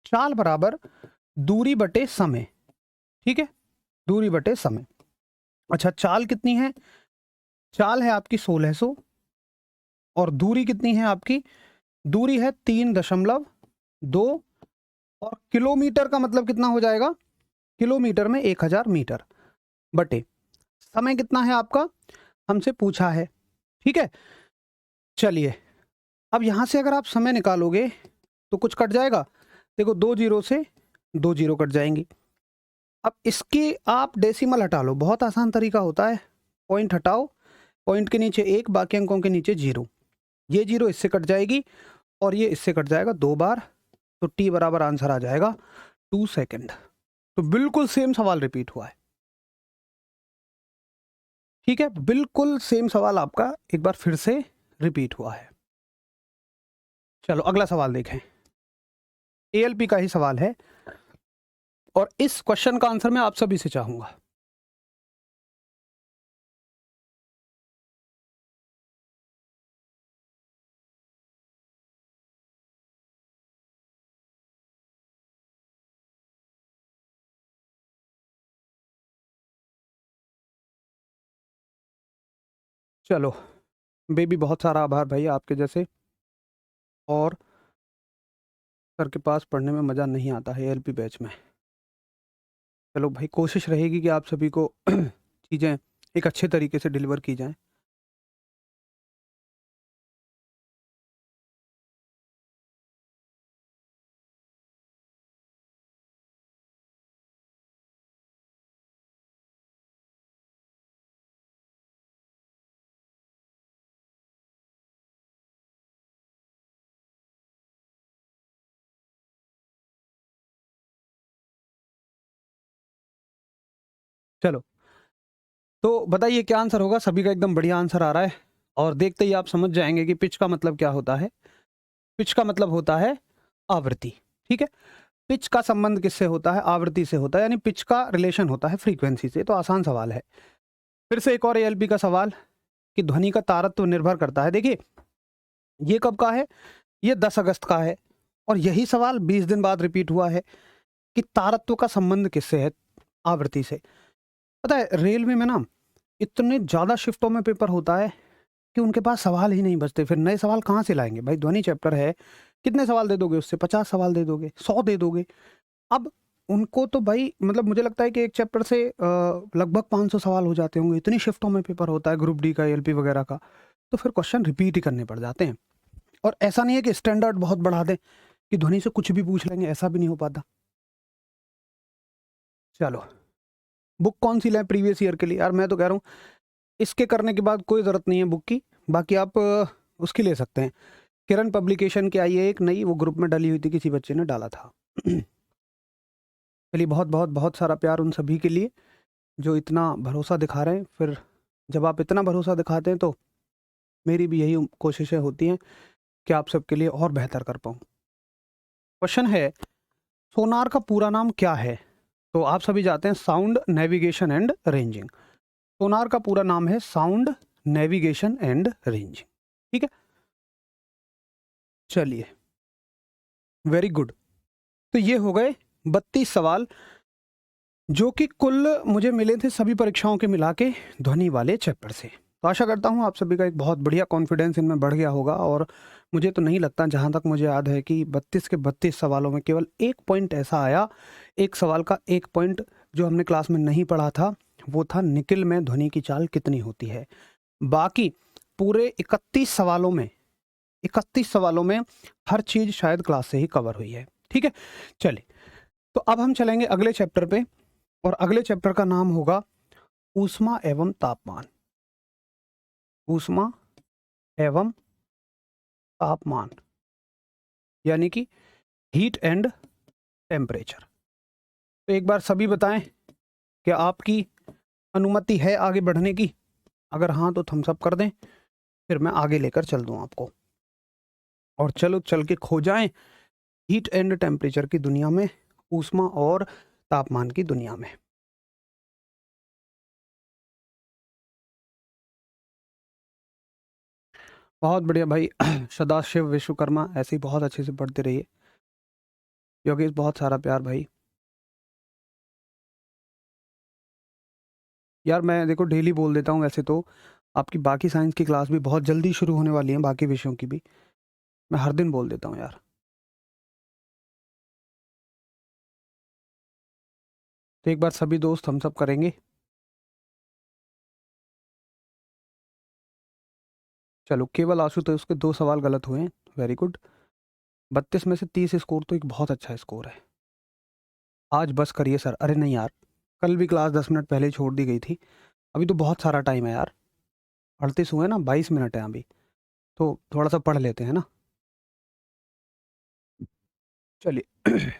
चाल बराबर दूरी बटे समय। ठीक है, दूरी बटे समय। अच्छा, चाल कितनी है? चाल है आपकी 1600 और दूरी कितनी है आपकी? दूरी है 3.2। और किलोमीटर का मतलब कितना हो जाएगा? किलोमीटर में 1000 मीटर। बटे समय कितना है आपका, हमसे पूछा है। ठीक है, चलिए अब यहां से अगर आप समय निकालोगे तो कुछ कट जाएगा। देखो 2 जीरो से 2 जीरो कट जाएंगी। अब इसकी आप डेसिमल हटा लो, बहुत आसान तरीका होता है। पॉइंट हटाओ, पॉइंट के नीचे 1, बाकी अंकों के नीचे 0। ये 0 इससे कट जाएगी और ये इससे कट जाएगा 2 बार, तो t बराबर आंसर आ जाएगा 2 सेकेंड। तो बिल्कुल सेम सवाल रिपीट हुआ है। ठीक है, बिल्कुल सेम सवाल आपका एक बार फिर से रिपीट हुआ है। चलो अगला सवाल देखें। एएलपी का ही सवाल है और इस क्वेश्चन का आंसर मैं आप सभी से चाहूंगा। चलो बेबी, बहुत सारा आभार भाई आपके जैसे। और सर के पास पढ़ने में मज़ा नहीं आता है एएलपी बैच में। चलो भाई, कोशिश रहेगी कि आप सभी को चीज़ें एक अच्छे तरीके से डिलीवर की जाएं। चलो तो बताइए क्या आंसर होगा। सभी का एकदम बढ़िया आंसर आ रहा है और देखते ही आप समझ जाएंगे कि पिच का मतलब क्या होता है। पिच का मतलब होता है आवृत्ति। ठीक है, पिच का संबंध किससे होता है, आवृत्ति से होता है, यानी पिच का रिलेशन होता है फ्रीक्वेंसी से। तो आसान सवाल है। फिर से एक और एएलपी का सवाल कि ध्वनि का तारत्व निर्भर करता है। देखिए ये कब का है, ये 10 अगस्त का है और यही सवाल 20 दिन बाद रिपीट हुआ है कि तारत्व का संबंध किससे है, आवृत्ति से। पता है रेलवे में ना इतने ज़्यादा शिफ्टों में पेपर होता है कि उनके पास सवाल ही नहीं बचते। फिर नए सवाल कहाँ से लाएंगे भाई, ध्वनि चैप्टर है, कितने सवाल दे दोगे उससे, 50 सवाल दे दोगे, 100 दे दोगे। अब उनको तो भाई मतलब मुझे लगता है कि एक चैप्टर से लगभग 500 सवाल हो जाते होंगे, इतनी शिफ्टों में पेपर होता है ग्रुप डी का, एलपी वगैरह का। तो फिर क्वेश्चन रिपीट ही करने पड़ जाते हैं। और ऐसा नहीं है कि स्टैंडर्ड बहुत बढ़ा दें कि ध्वनि से कुछ भी पूछ लेंगे, ऐसा भी नहीं हो पाता। चलो बुक कौन सी लें प्रीवियस ईयर के लिए, यार मैं तो कह रहा हूँ इसके करने के बाद कोई ज़रूरत नहीं है बुक की। बाकी आप उसकी ले सकते हैं। किरण पब्लिकेशन की आई है एक नई, वो ग्रुप में डली हुई थी, किसी बच्चे ने डाला था। चलिए बहुत बहुत बहुत सारा प्यार उन सभी के लिए जो इतना भरोसा दिखा रहे हैं। फिर जब आप इतना भरोसा दिखाते हैं तो मेरी भी यही कोशिशें होती हैं कि आप सबके लिए और बेहतर कर पाऊँ। क्वेश्चन है सोनार का पूरा नाम क्या है। तो आप सभी जाते हैं साउंड नेविगेशन एंड रेंजिंग। सोनार का पूरा नाम है साउंड नेविगेशन एंड रेंजिंग। ठीक है, चलिए वेरी गुड। तो ये हो गए 32 सवाल जो कि कुल मुझे मिले थे सभी परीक्षाओं के मिला के ध्वनि वाले चैप्टर से। तो आशा करता हूँ आप सभी का एक बहुत बढ़िया कॉन्फिडेंस इनमें बढ़ गया होगा। और मुझे तो नहीं लगता, जहाँ तक मुझे याद है, कि 32 के 32 सवालों में केवल एक पॉइंट ऐसा आया, एक सवाल का एक पॉइंट जो हमने क्लास में नहीं पढ़ा था, वो था निकिल में ध्वनि की चाल कितनी होती है। बाकी पूरे 31 सवालों में हर चीज़ शायद क्लास से ही कवर हुई है। ठीक है, चलिए तो अब हम चलेंगे अगले चैप्टर पे और अगले चैप्टर का नाम होगा ऊष्मा एवं तापमान। ऊष्मा एवं तापमान यानी कि हीट एंड टेम्परेचर। तो एक बार सभी बताएं कि आपकी अनुमति है आगे बढ़ने की। अगर हाँ तो थम्स अप कर दें, फिर मैं आगे लेकर चल दूं आपको। और चलो चल के खो जाएं हीट एंड टेम्परेचर की दुनिया में, ऊष्मा और तापमान की दुनिया में। बहुत बढ़िया भाई सदाशिव विश्वकर्मा, ऐसे ही बहुत अच्छे से पढ़ते रहिए। योगेश बहुत सारा प्यार भाई। यार मैं देखो डेली बोल देता हूँ, वैसे तो आपकी बाकी साइंस की क्लास भी बहुत जल्दी शुरू होने वाली है, बाकी विषयों की भी मैं हर दिन बोल देता हूँ यार। तो एक बार सभी दोस्त हम सब करेंगे। चलो केवल आशुतोष के 2 सवाल गलत हुए हैं, वेरी गुड। 32 में से 30 स्कोर तो एक बहुत अच्छा स्कोर है। आज बस करिए सर। अरे नहीं यार, कल भी क्लास 10 मिनट पहले ही छोड़ दी गई थी। अभी तो बहुत सारा टाइम है यार, 38 हुए ना, 22 मिनट है अभी, तो थोड़ा सा पढ़ लेते हैं ना। चलिए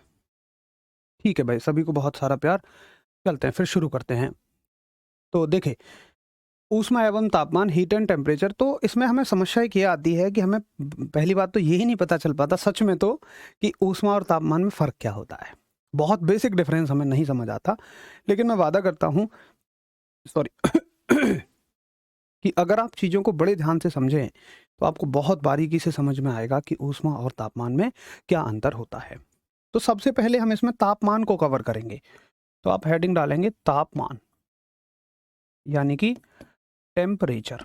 ठीक है भाई, सभी को बहुत सारा प्यार। चलते हैं फिर, शुरू करते हैं। तो देखें, ऊष्मा एवं तापमान, हीट एंड टेम्परेचर। तो इसमें हमें समस्या एक ये आती है कि हमें पहली बात तो यही नहीं पता चल पाता सच में तो कि ऊष्मा और तापमान में फ़र्क क्या होता है। बहुत बेसिक डिफरेंस हमें नहीं समझ आता, लेकिन मैं वादा करता हूँ, सॉरी कि अगर आप चीज़ों को बड़े ध्यान से समझें तो आपको बहुत बारीकी से समझ में आएगा कि ऊष्मा और तापमान में क्या अंतर होता है। तो सबसे पहले हम इसमें तापमान को कवर करेंगे। तो आप हेडिंग डालेंगे तापमान, यानी कि टेम्परेचर।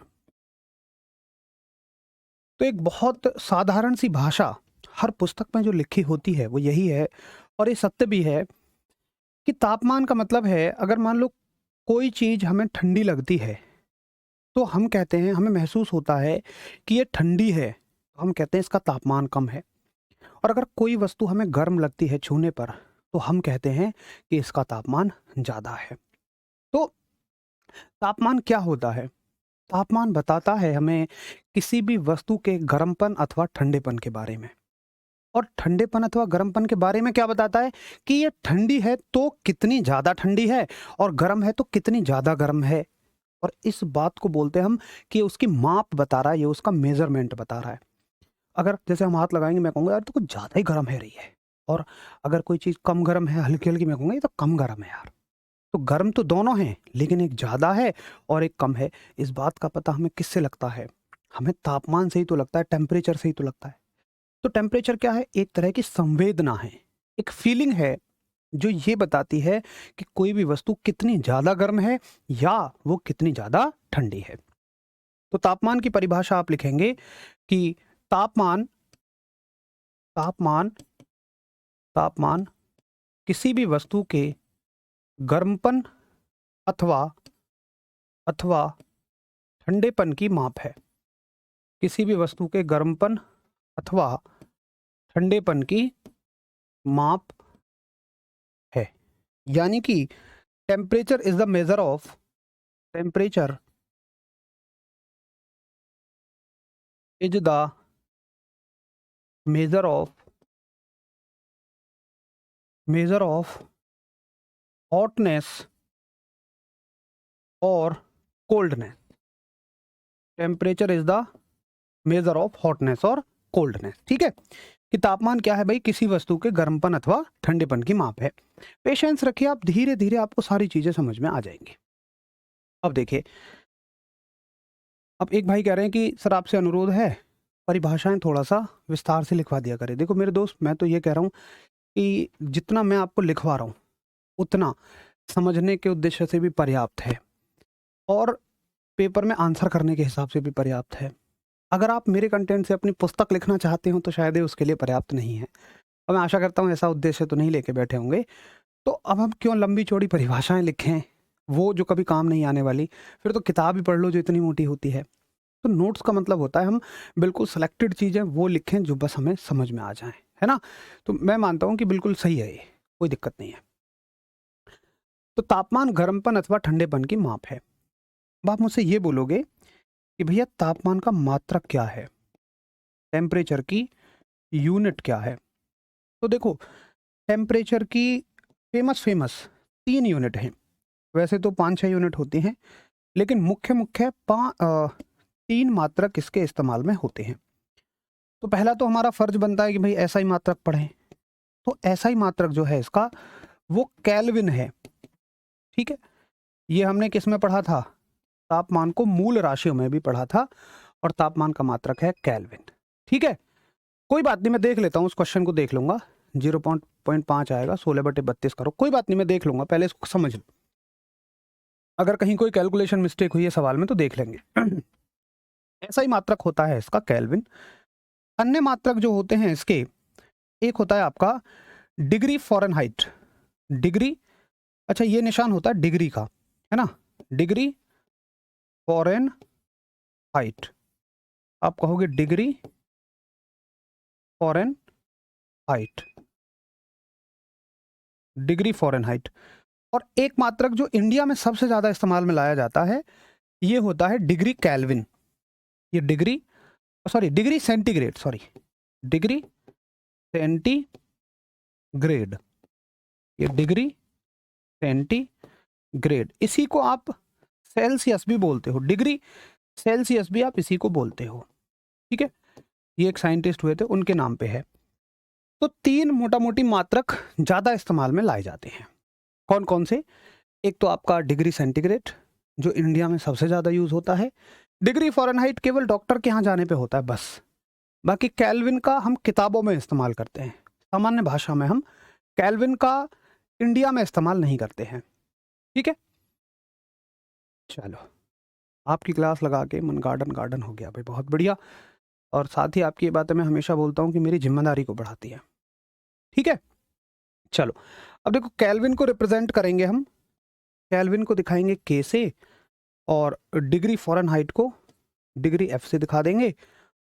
तो एक बहुत साधारण सी भाषा हर पुस्तक में जो लिखी होती है वो यही है, और ये सत्य भी है कि तापमान का मतलब है, अगर मान लो कोई चीज़ हमें ठंडी लगती है तो हम कहते हैं, हमें महसूस होता है कि ये ठंडी है, तो हम कहते हैं इसका तापमान कम है। और अगर कोई वस्तु हमें गर्म लगती है छूने पर, तो हम कहते हैं कि इसका तापमान ज़्यादा है। तो तापमान क्या होता है? तापमान बताता है हमें किसी भी वस्तु के गर्मपन अथवा ठंडेपन के बारे में। और ठंडेपन अथवा गर्मपन के बारे में क्या बताता है कि ये ठंडी है तो कितनी ज़्यादा ठंडी है, और गर्म है तो कितनी ज़्यादा गर्म है। और इस बात को बोलते हैं हम कि उसकी माप बता रहा है, ये उसका मेजरमेंट बता रहा है। अगर जैसे हम हाथ लगाएंगे, मैं कहूँगा यार तो कुछ ज़्यादा ही गर्म है रही है, और अगर कोई चीज़ कम गर्म है, हल्की हल्की, मैं कहूँगा ये तो कम गर्म है यार। तो गर्म तो दोनों हैं, लेकिन एक ज़्यादा है और एक कम है। इस बात का पता हमें किससे लगता है? हमें तापमान से ही तो लगता है, टेम्परेचर से ही तो लगता है। तो टेम्परेचर क्या है? एक तरह की संवेदना है, एक फीलिंग है जो ये बताती है कि कोई भी वस्तु कितनी ज़्यादा गर्म है या वो कितनी ज़्यादा ठंडी है। तो तापमान की परिभाषा आप लिखेंगे कि तापमान तापमान तापमान किसी भी वस्तु के गर्मपन अथवा अथवा ठंडेपन की माप है। किसी भी वस्तु के गर्मपन अथवा ठंडेपन की माप है। यानी कि temperature is the measure of temperature is the measure of hotness और coldness. Temperature is the measure of hotness और कोल्डनेस। ठीक है, कि तापमान क्या है भाई? किसी वस्तु के गर्मपन अथवा ठंडेपन की माप है। पेशेंस रखिए, आप धीरे धीरे आपको सारी चीजें समझ में आ जाएंगी। अब देखिए, अब एक भाई कह रहे हैं कि सर आपसे अनुरोध है, परिभाषाएं थोड़ा सा विस्तार से लिखवा दिया करें। देखो मेरे दोस्त, मैं तो ये कह रहा हूँ कि जितना मैं आपको लिखवा रहा हूँ उतना समझने के उद्देश्य से भी पर्याप्त है, और पेपर में आंसर करने के हिसाब से भी पर्याप्त है। अगर आप मेरे कंटेंट से अपनी पुस्तक लिखना चाहते हो तो शायद ये उसके लिए पर्याप्त नहीं है, और मैं आशा करता हूँ ऐसा उद्देश्य तो नहीं लेके बैठे होंगे। तो अब हम क्यों लंबी चौड़ी परिभाषाएं लिखें, वो जो कभी काम नहीं आने वाली? फिर तो किताब ही पढ़ लो जो इतनी मोटी होती है। तो नोट्स का मतलब होता है हम बिल्कुल सिलेक्टेड चीज़ें वो लिखें जो बस हमें समझ में आ जाएं, है ना? तो मैं मानता हूँ कि बिल्कुल सही है ये, कोई दिक्कत नहीं है। तो तापमान गर्मपन अथवा ठंडेपन की माप है। अब आप मुझसे ये बोलोगे कि भैया तापमान का मात्रक क्या है, टेम्परेचर की यूनिट क्या है? तो देखो, टेम्परेचर की फेमस 3 यूनिट हैं। वैसे तो 5-6 यूनिट होती हैं, लेकिन मुख्य मुख्य 3 मात्रक इसके इस्तेमाल में होते हैं। तो पहला तो हमारा फर्ज बनता है कि भाई ऐसा ही मात्रक पढ़ें। तो ऐसा ही मात्रक जो है इसका, वो केल्विन है। ठीक है, ये हमने किस में पढ़ा था? तापमान को मूल राशियों में भी पढ़ा था, और तापमान का मात्रक है केल्विन। ठीक है, कोई बात नहीं, मैं देख लेता हूँ, उस क्वेश्चन को देख लूंगा। 0.5 आएगा, 16/32 करो, कोई बात नहीं, मैं देख लूंगा, पहले इसको समझ लो। अगर कहीं कोई कैलकुलेशन मिस्टेक हुई है सवाल में तो देख लेंगे। ऐसा ही मात्रक होता है इसका केल्विन। अन्य मात्रक जो होते हैं इसके, एक होता है आपका डिग्री फ़ारेनहाइट। डिग्री, अच्छा ये निशान होता है डिग्री का, है ना? Degree Fahrenheit. आप कहोगे डिग्री फ़ारेनहाइट, डिग्री फ़ारेनहाइट। और एक मात्रक जो इंडिया में सबसे ज़्यादा इस्तेमाल में लाया जाता है ये होता है डिग्री केल्विन। ये degree degree centigrade, degree centigrade, ये डिग्री सेंटीग्रेड। इसी को आप सेल्सियस भी बोलते हो, डिग्री सेल्सियस भी आप इसी को बोलते हो। ठीक है, ये एक साइंटिस्ट हुए थे, उनके नाम पे है। तो 3 मोटा मोटी मात्रक ज़्यादा इस्तेमाल में लाए जाते हैं। कौन कौन से? एक तो आपका डिग्री सेंटीग्रेड जो इंडिया में सबसे ज़्यादा यूज़ होता है। डिग्री फ़ारेनहाइट केवल डॉक्टर के यहाँ जाने पे होता है बस। बाकी केल्विन का हम किताबों में इस्तेमाल करते हैं, सामान्य भाषा में हम केल्विन का इंडिया में इस्तेमाल नहीं करते हैं। ठीक है, चलो आपकी क्लास लगा के मन गार्डन हो गया भाई, बहुत बढ़िया। और साथ ही आपकी ये बातें मैं हमेशा बोलता हूँ कि मेरी जिम्मेदारी को बढ़ाती है। ठीक है, चलो अब देखो केल्विन को रिप्रेजेंट करेंगे हम, केल्विन को दिखाएंगे के से, और डिग्री फ़ारेनहाइट को डिग्री एफ से दिखा देंगे,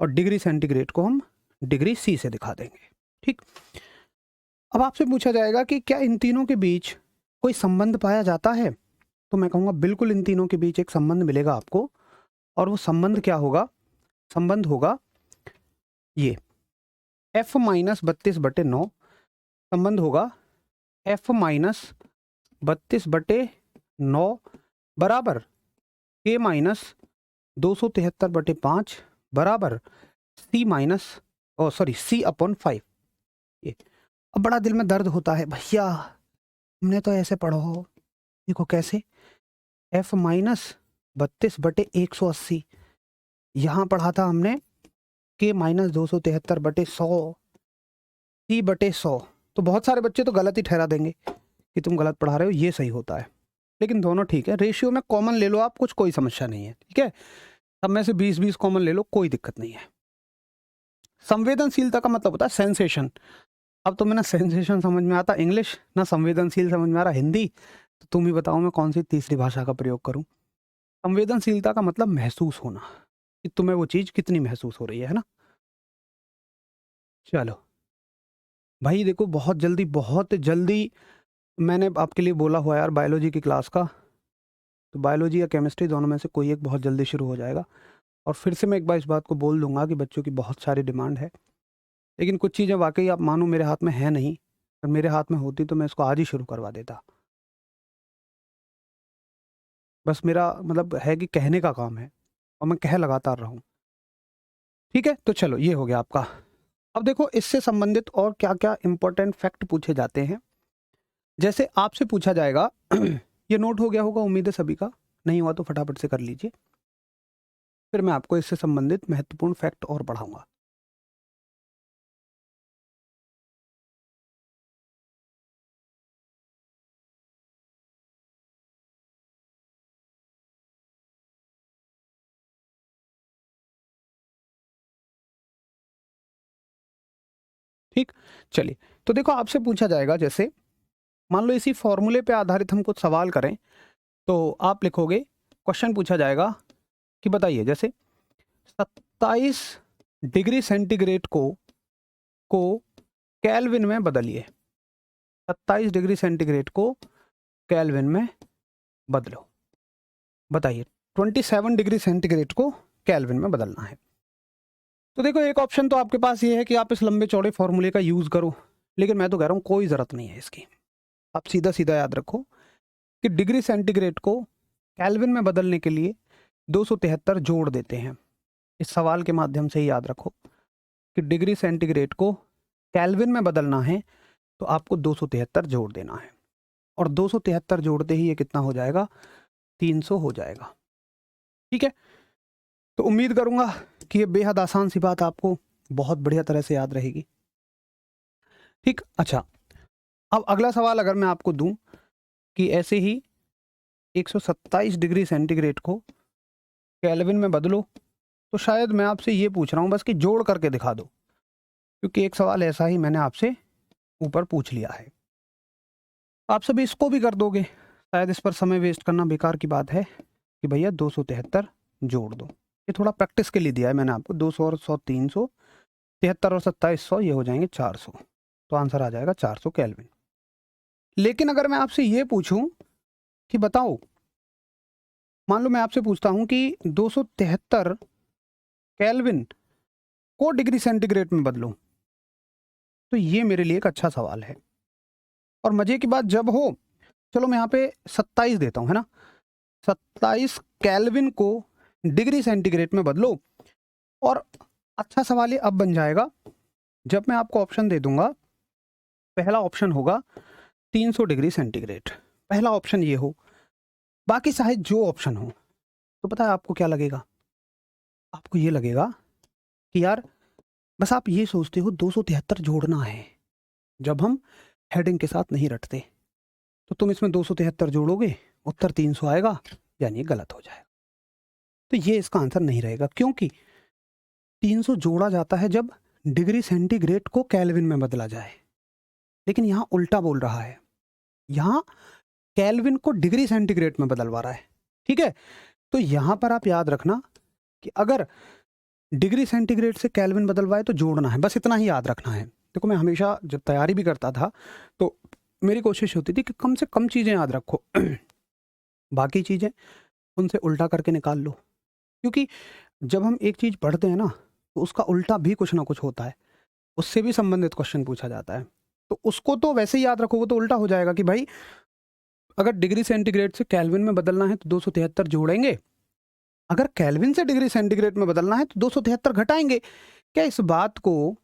और डिग्री सेंटीग्रेड को हम डिग्री सी से दिखा देंगे। ठीक, अब आपसे पूछा जाएगा कि क्या इन तीनों के बीच कोई संबंध पाया जाता है? तो मैं कहूँगा बिल्कुल इन तीनों के बीच एक संबंध मिलेगा आपको। और वो संबंध क्या होगा? संबंध होगा ये F माइनस 32/9, संबंध होगा F माइनस 32/9 बराबर K माइनस 273/5 बराबर C माइनस C/5। ये अब बड़ा दिल में दर्द होता है भैया, हमने तो ऐसे पढ़ो हो, देखो कैसे F माइनस 32/180 यहाँ पढ़ा था हमने, K माइनस 273/100 C/100। तो बहुत सारे बच्चे तो गलत ही ठहरा देंगे कि तुम गलत पढ़ा रहे हो, ये सही होता है, लेकिन दोनों ठीक है। रेशियो में कॉमन ले लो आप, कुछ कोई समस्या नहीं है। ठीक है, सब में से 20-20 कॉमन ले लो, कोई दिक्कत नहीं है। संवेदनशीलता का मतलब होता है सेंसेशन। अब तो मैं ना सेंसेशन समझ में आता इंग्लिश, ना संवेदनशील समझ में आ रहा हिंदी, तो तुम ही बताओ मैं कौन सी तीसरी भाषा का प्रयोग करूं। संवेदनशीलता का मतलब महसूस होना, कि तुम्हें वो चीज़ कितनी महसूस हो रही है ना। चलो भाई देखो, बहुत जल्दी मैंने आपके लिए बोला हुआ यार बायोलॉजी की क्लास का, तो बायोलॉजी या केमिस्ट्री दोनों में से कोई एक बहुत जल्दी शुरू हो जाएगा। और फिर से मैं एक बार इस बात को बोल दूंगा कि बच्चों की बहुत सारी डिमांड है, लेकिन कुछ चीज़ें वाकई आप मानो मेरे हाथ में है नहीं, अगर मेरे हाथ में होती तो मैं इसको आज ही शुरू करवा देता। बस मेरा मतलब है कि कहने का काम है, और मैं कह लगातार रहा हूँ। ठीक है, तो चलो ये हो गया आपका। अब देखो इससे संबंधित और क्या क्या इंपॉर्टेंट फैक्ट पूछे जाते हैं। जैसे आपसे पूछा जाएगा ये नोट हो गया होगा उम्मीद है सभी का, नहीं हुआ तो फटाफट से कर लीजिए, फिर मैं आपको इससे संबंधित महत्वपूर्ण फैक्ट और पढ़ाऊंगा। ठीक, चलिए तो देखो आपसे पूछा जाएगा, जैसे मान लो इसी फॉर्मूले पे आधारित हम कुछ सवाल करें, तो आप लिखोगे, क्वेश्चन पूछा जाएगा कि बताइए जैसे 27 डिग्री सेंटीग्रेड को केल्विन में बदलिए, 27 डिग्री सेंटीग्रेड को केल्विन में बदलो, बताइए 27 डिग्री सेंटीग्रेड को केल्विन में बदलना है। तो देखो एक ऑप्शन तो आपके पास ये है कि आप इस लंबे चौड़े फॉर्मूले का यूज़ करो, लेकिन मैं तो कह रहा हूँ कोई ज़रूरत नहीं है इसकी। आप सीधा सीधा याद रखो कि डिग्री सेंटीग्रेड को केल्विन में बदलने के लिए 273 जोड़ देते हैं। इस सवाल के माध्यम से ही याद रखो कि डिग्री सेंटीग्रेड को केल्विन में बदलना है तो आपको 273 जोड़ देना है, और 273 जोड़ते ही ये कितना हो जाएगा? 300 हो जाएगा। ठीक है, तो उम्मीद करूंगा कि ये बेहद आसान सी बात आपको बहुत बढ़िया तरह से याद रहेगी। ठीक, अच्छा अब अगला सवाल अगर मैं आपको दूं कि ऐसे ही 127 डिग्री सेंटीग्रेड को केल्विन में बदलो, तो शायद मैं आपसे ये पूछ रहा हूँ बस कि जोड़ करके दिखा दो, क्योंकि एक सवाल ऐसा ही मैंने आपसे ऊपर पूछ लिया है। आप सभी इसको भी कर दोगे, शायद इस पर समय वेस्ट करना बेकार की बात है कि भैया 273 जोड़ दो। ये थोड़ा प्रैक्टिस के लिए दिया है मैंने आपको। 200 और 100 300, 73 और 2700 ये हो जाएंगे 400, तो आंसर आ जाएगा 400 केल्विन। लेकिन अगर मैं आपसे ये पूछूं कि बताओ, मान लो मैं आपसे पूछता हूं कि 273 केल्विन को डिग्री सेंटीग्रेड में बदलो, तो ये मेरे लिए एक अच्छा सवाल है। और मजे की बात जब हो, चलो मैं यहाँ पे 27 देता हूँ, है ना, 27 केल्विन को डिग्री सेंटीग्रेड में बदलो। और अच्छा सवाल ये अब बन जाएगा जब मैं आपको ऑप्शन दे दूंगा। पहला ऑप्शन होगा 300 डिग्री सेंटीग्रेड, पहला ऑप्शन ये हो, बाकी चाहे जो ऑप्शन हो, तो पता है आपको क्या लगेगा? आपको ये लगेगा कि यार बस आप ये सोचते हो 273 जोड़ना है। जब हम हेडिंग के साथ नहीं रटते तो तुम इसमें 273 जोड़ोगे, उत्तर 300 आएगा, यानी गलत हो जाएगा। तो ये इसका आंसर नहीं रहेगा, क्योंकि 300 जोड़ा जाता है जब डिग्री सेंटीग्रेड को केल्विन में बदला जाए। लेकिन यहां उल्टा बोल रहा है, यहां केल्विन को डिग्री सेंटीग्रेड में बदलवा रहा है। ठीक है, तो यहां पर आप याद रखना कि अगर डिग्री सेंटीग्रेड से केल्विन बदलवाए तो जोड़ना है, बस इतना ही याद रखना है। देखो मैं हमेशा जब तैयारी भी करता था तो मेरी कोशिश होती थी कि कम से कम चीज़ें याद रखो बाकी चीज़ें उनसे उल्टा करके निकाल लो, क्योंकि जब हम एक चीज़ पढ़ते हैं ना तो उसका उल्टा भी कुछ ना कुछ होता है, उससे भी संबंधित क्वेश्चन पूछा जाता है। तो उसको तो वैसे ही याद रखो, वो तो उल्टा हो जाएगा कि भाई अगर डिग्री सेंटीग्रेड से केल्विन में बदलना है तो 273 जोड़ेंगे, अगर केल्विन से डिग्री सेंटीग्रेड में बदलना है तो 273 घटाएंगे। क्या इस बात को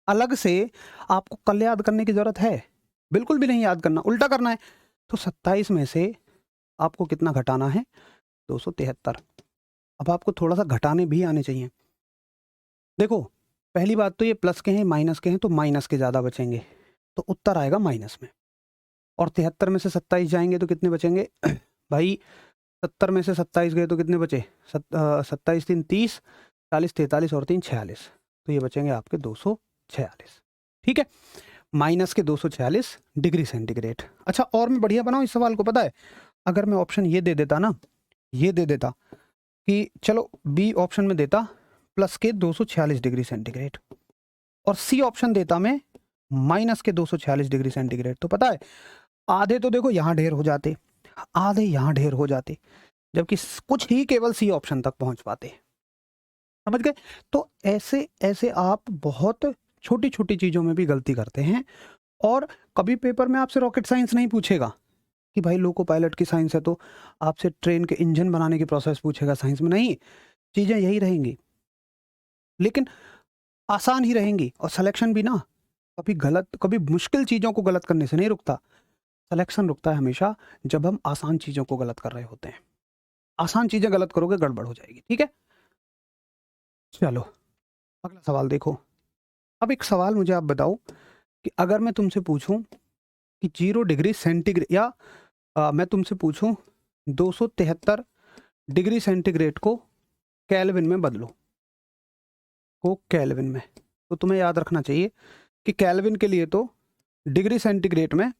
अलग से आपको कल याद करने की जरूरत है? बिल्कुल भी नहीं याद करना, उल्टा करना है। तो 27 में से आपको कितना घटाना है? 273। अब आपको थोड़ा सा घटाने भी आने चाहिए। देखो पहली बात तो ये प्लस के हैं माइनस के हैं, तो माइनस के ज़्यादा बचेंगे, तो उत्तर आएगा माइनस में। और 73 में से 27 जाएंगे तो कितने बचेंगे भाई? 70 में से 27 गए तो कितने बचे? 27 3 30, 40 43 और 3 46, तो ये बचेंगे आपके 246। ठीक है, माइनस के 246 डिग्री सेंटीग्रेड। अच्छा और मैं बढ़िया बनाऊं इस सवाल को, पता है अगर मैं ऑप्शन ये दे देता ना, ये दे देता कि चलो बी ऑप्शन में देता प्लस के 246 डिग्री सेंटीग्रेड और सी ऑप्शन देता मैं माइनस के 246 डिग्री सेंटीग्रेड, तो पता है आधे तो देखो यहाँ ढेर हो जाते, आधे यहाँ ढेर हो जाते, जबकि कुछ ही केवल सी ऑप्शन तक पहुंच पाते। समझ गए? तो ऐसे ऐसे आप बहुत छोटी छोटी चीजों में भी गलती करते हैं। और कभी पेपर में आपसे रॉकेट साइंस नहीं पूछेगा कि भाई लोको पायलट की साइंस है तो आपसे ट्रेन के इंजन बनाने की प्रोसेस पूछेगा साइंस में, नहीं, चीजें यही रहेंगी लेकिन आसान ही रहेंगी। और सिलेक्शन भी ना कभी गलत, कभी मुश्किल चीजों को गलत करने से नहीं रुकता, सिलेक्शन रुकता है हमेशा जब हम आसान चीजों को गलत कर रहे होते हैं। आसान चीजें गलत करोगे गड़बड़ हो जाएगी। ठीक है, चलो अगला सवाल देखो। अब एक सवाल मुझे आप बताओ कि अगर मैं तुमसे पूछूं कि 0 डिग्री सेंटीग्रेड या मैं तुमसे पूछूं 273 डिग्री सेंटीग्रेड को केल्विन में बदलो, को केल्विन में, तो तुम्हें याद रखना चाहिए कि केल्विन के लिए तो डिग्री सेंटीग्रेड में,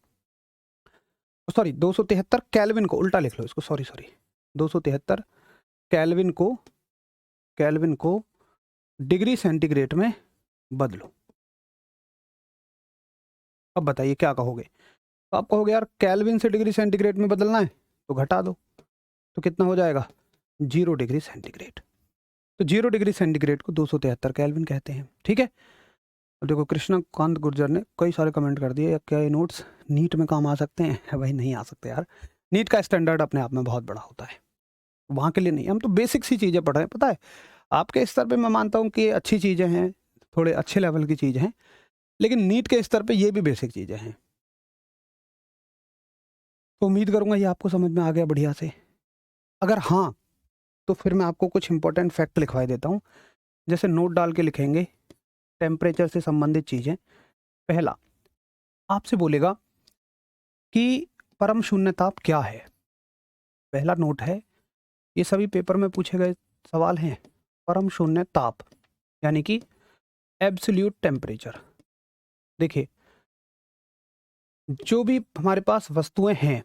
सॉरी 273 केल्विन को उल्टा लिख लो इसको, सॉरी 273 केल्विन को डिग्री सेंटीग्रेड में बदलो। अब बताइए क्या कहोगे? तो आप कहोगे यार केल्विन से डिग्री सेंटीग्रेड में बदलना है तो घटा दो, तो कितना हो जाएगा? 0 डिग्री सेंटीग्रेड। तो 0 डिग्री सेंटीग्रेड को 273 केल्विन कहते हैं। ठीक है, अब देखो कृष्णकांत गुर्जर ने कई सारे कमेंट कर दिए, क्या ये नोट्स नीट में काम आ सकते हैं? भाई नहीं आ सकते यार, नीट का स्टैंडर्ड अपने आप में बहुत बड़ा होता है, वहाँ के लिए नहीं। हम तो बेसिक सी चीज़ें पढ़ रहे हैं, पता है आपके स्तर पे मैं मानता हूँ कि ये अच्छी चीज़ें हैं, थोड़े अच्छे लेवल की चीज़ हैं, लेकिन नीट के स्तर पे ये भी बेसिक चीज़ें हैं। तो उम्मीद करूँगा ये आपको समझ में आ गया बढ़िया से। अगर हाँ तो फिर मैं आपको कुछ इंपॉर्टेंट फैक्ट लिखवाई देता हूँ, जैसे नोट डाल के लिखेंगे टेम्परेचर से संबंधित चीज़ें। पहला आपसे बोलेगा कि परम शून्य ताप क्या है, पहला नोट है, ये सभी पेपर में पूछे गए सवाल हैं। परम शून्य ताप यानी कि एब्सोल्यूट टेम्परेचर। देखिए जो भी हमारे पास वस्तुएं हैं,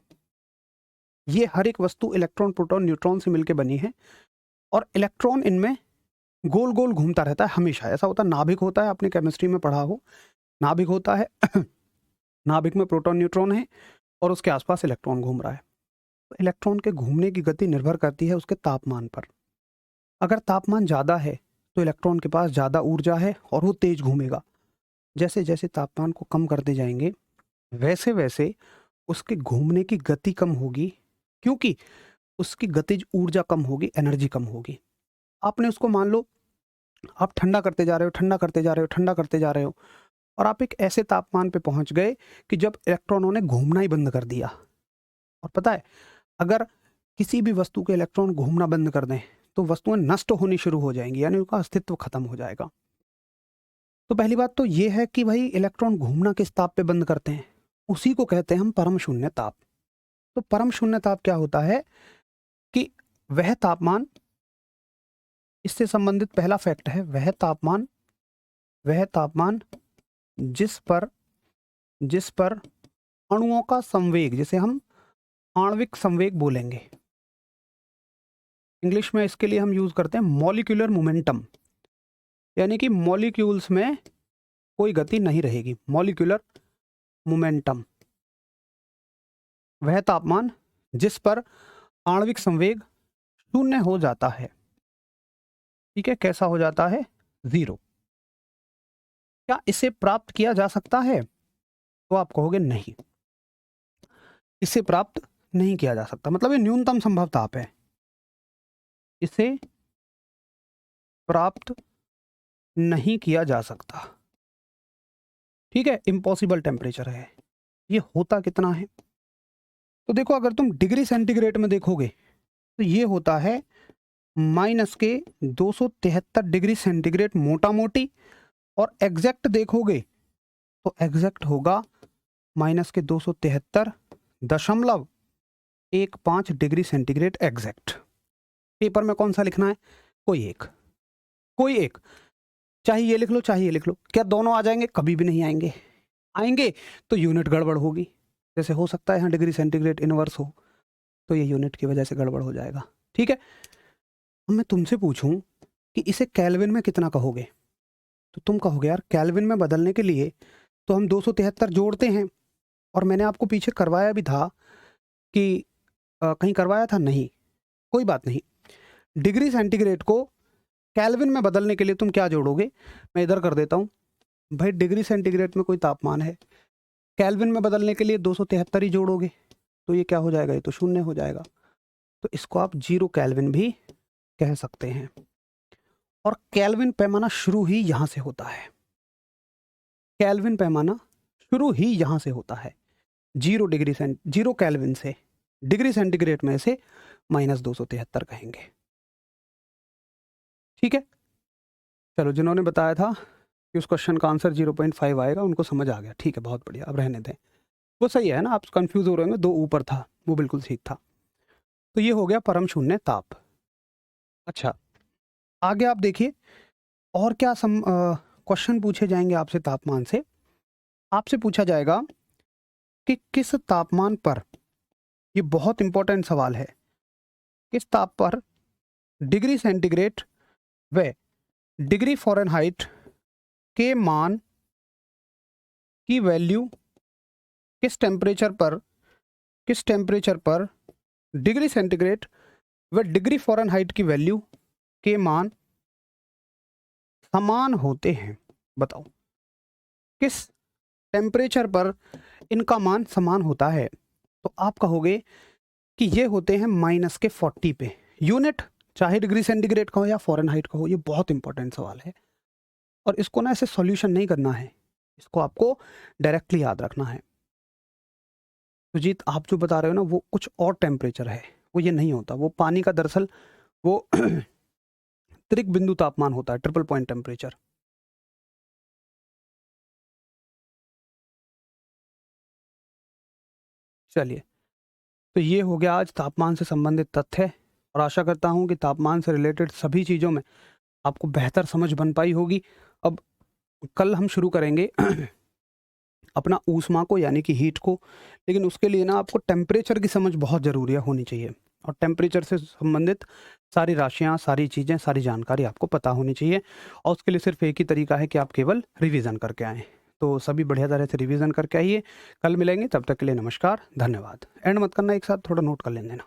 ये हर एक वस्तु इलेक्ट्रॉन प्रोटॉन न्यूट्रॉन से मिलकर बनी है और इलेक्ट्रॉन इनमें गोल गोल घूमता रहता है हमेशा। ऐसा होता है, नाभिक होता है, आपने केमिस्ट्री में पढ़ा हो, नाभिक होता है नाभिक में प्रोटॉन न्यूट्रॉन है और उसके आसपास इलेक्ट्रॉन घूम रहा है। तो इलेक्ट्रॉन के घूमने की गति निर्भर करती है उसके तापमान पर। अगर तापमान ज़्यादा है तो इलेक्ट्रॉन के पास ज़्यादा ऊर्जा है और वो तेज घूमेगा। जैसे जैसे तापमान को कम करते जाएंगे वैसे वैसे उसके घूमने की गति कम होगी, क्योंकि उसकी गतिज ऊर्जा कम होगी, एनर्जी कम होगी। आपने उसको मान लो आप ठंडा करते जा रहे हो, ठंडा करते जा रहे हो, ठंडा करते जा रहे हो, और आप एक ऐसे तापमान पे पहुंच गए कि जब इलेक्ट्रॉनों ने घूमना ही बंद कर दिया। और पता है, अगर किसी भी वस्तु के इलेक्ट्रॉन घूमना बंद कर दें तो वस्तुएं नष्ट होनी शुरू हो जाएंगी, यानी उनका अस्तित्व खत्म हो जाएगा। तो पहली बात तो ये है कि भाई इलेक्ट्रॉन घूमना किस ताप पे बंद करते हैं, उसी को कहते हैं हम परम शून्य ताप। तो परम शून्य ताप क्या होता है कि वह तापमान, इससे संबंधित पहला फैक्ट है, वह तापमान जिस पर अणुओं का संवेग, जिसे हम आणविक संवेग बोलेंगे, इंग्लिश में इसके लिए हम यूज करते हैं मॉलिक्यूलर मोमेंटम, यानी कि मॉलिक्यूल्स में कोई गति नहीं रहेगी, मॉलिक्यूलर मोमेंटम। वह तापमान जिस पर आणविक संवेग शून्य हो जाता है। ठीक है, कैसा हो जाता है? 0। क्या इसे प्राप्त किया जा सकता है? तो आप कहोगे नहीं, इसे प्राप्त नहीं किया जा सकता, मतलब ये न्यूनतम संभव ताप है, इसे प्राप्त नहीं किया जा सकता। ठीक है, इम्पॉसिबल टेम्परेचर है। ये होता कितना है? तो देखो, अगर तुम डिग्री सेंटीग्रेड में देखोगे तो ये होता है -273 डिग्री सेंटीग्रेड मोटा मोटी, और एग्जैक्ट देखोगे तो एग्जैक्ट होगा -273.15 डिग्री सेंटीग्रेड एग्जैक्ट। पेपर में कौन सा लिखना है? कोई एक, चाहे ये लिख लो चाहे ये लिख लो। क्या दोनों आ जाएंगे? कभी भी नहीं आएंगे। आएंगे तो यूनिट गड़बड़ होगी। जैसे हो सकता है यहाँ डिग्री सेंटीग्रेड इनवर्स हो, तो ये यूनिट की वजह से गड़बड़ हो जाएगा। ठीक है, मैं तुमसे पूछूं कि इसे केल्विन में कितना कहोगे, तो तुम कहोगे यार केल्विन में बदलने के लिए तो हम 273 जोड़ते हैं, और मैंने आपको पीछे करवाया भी था कि कहीं करवाया था? नहीं, कोई बात नहीं। डिग्री सेंटीग्रेड को केल्विन में बदलने के लिए तुम क्या जोड़ोगे? मैं इधर कर देता हूँ भाई, डिग्री सेंटीग्रेड में कोई तापमान है, केल्विन में बदलने के लिए 273 ही जोड़ोगे, तो ये क्या हो जाएगा? ये तो शून्य हो जाएगा। तो इसको आप 0 केल्विन भी कह सकते हैं। और केल्विन पैमाना शुरू ही यहां से होता है, केल्विन पैमाना शुरू ही यहां से होता है, 0 केल्विन से। डिग्री सेंटीग्रेड में से -273 कहेंगे। ठीक है, चलो, जिन्होंने बताया था कि उस क्वेश्चन का आंसर 0.5 आएगा उनको समझ आ गया। ठीक है, बहुत बढ़िया, अब रहने दें। वो सही है ना, आप कंफ्यूज हो रहे होंगे, 2 ऊपर था, वो बिल्कुल ठीक था। तो ये हो गया परम शून्य ताप। अच्छा, आगे आप देखिए और क्या क्वेश्चन पूछे जाएंगे आपसे तापमान से। आपसे पूछा जाएगा कि किस तापमान पर, ये बहुत इंपॉर्टेंट सवाल है, किस ताप पर डिग्री सेंटीग्रेड व डिग्री फ़ारेनहाइट के मान की वैल्यू, किस टेम्परेचर पर डिग्री सेंटीग्रेड व डिग्री फ़ारेनहाइट की वैल्यू के मान समान होते हैं। बताओ, किस टेम्परेचर पर इनका मान समान होता है? तो आप कहोगे कि ये होते हैं -40 पे। यूनिट चाहे डिग्री सेंटीग्रेड का हो या फ़ारेनहाइट का हो, ये बहुत इंपॉर्टेंट सवाल है, और इसको ना ऐसे सॉल्यूशन नहीं करना है, इसको आपको डायरेक्टली याद रखना है। तो जीत, आप जो बता रहे हो ना वो कुछ और टेम्परेचर है, वो ये नहीं होता। वो पानी का दरअसल वो त्रिक बिंदु तापमान होता है, ट्रिपल पॉइंट टेम्परेचर। चलिए, तो ये हो गया आज तापमान से संबंधित तथ्य, और आशा करता हूँ कि तापमान से रिलेटेड सभी चीज़ों में आपको बेहतर समझ बन पाई होगी। अब कल हम शुरू करेंगे अपना ऊष्मा को, यानी कि हीट को, लेकिन उसके लिए ना आपको टेम्परेचर की समझ बहुत ज़रूरी है, होनी चाहिए। और टेम्परेचर से संबंधित सारी राशियाँ, सारी चीज़ें, सारी जानकारी आपको पता होनी चाहिए और उसके लिए सिर्फ एक ही तरीका है कि आप केवल रिवीजन करके आएँ। तो सभी बढ़िया तरह से रिवीजन करके आइए। कल मिलेंगे, तब तक के लिए नमस्कार, धन्यवाद। एंड मत करना, एक साथ थोड़ा नोट कर लेना।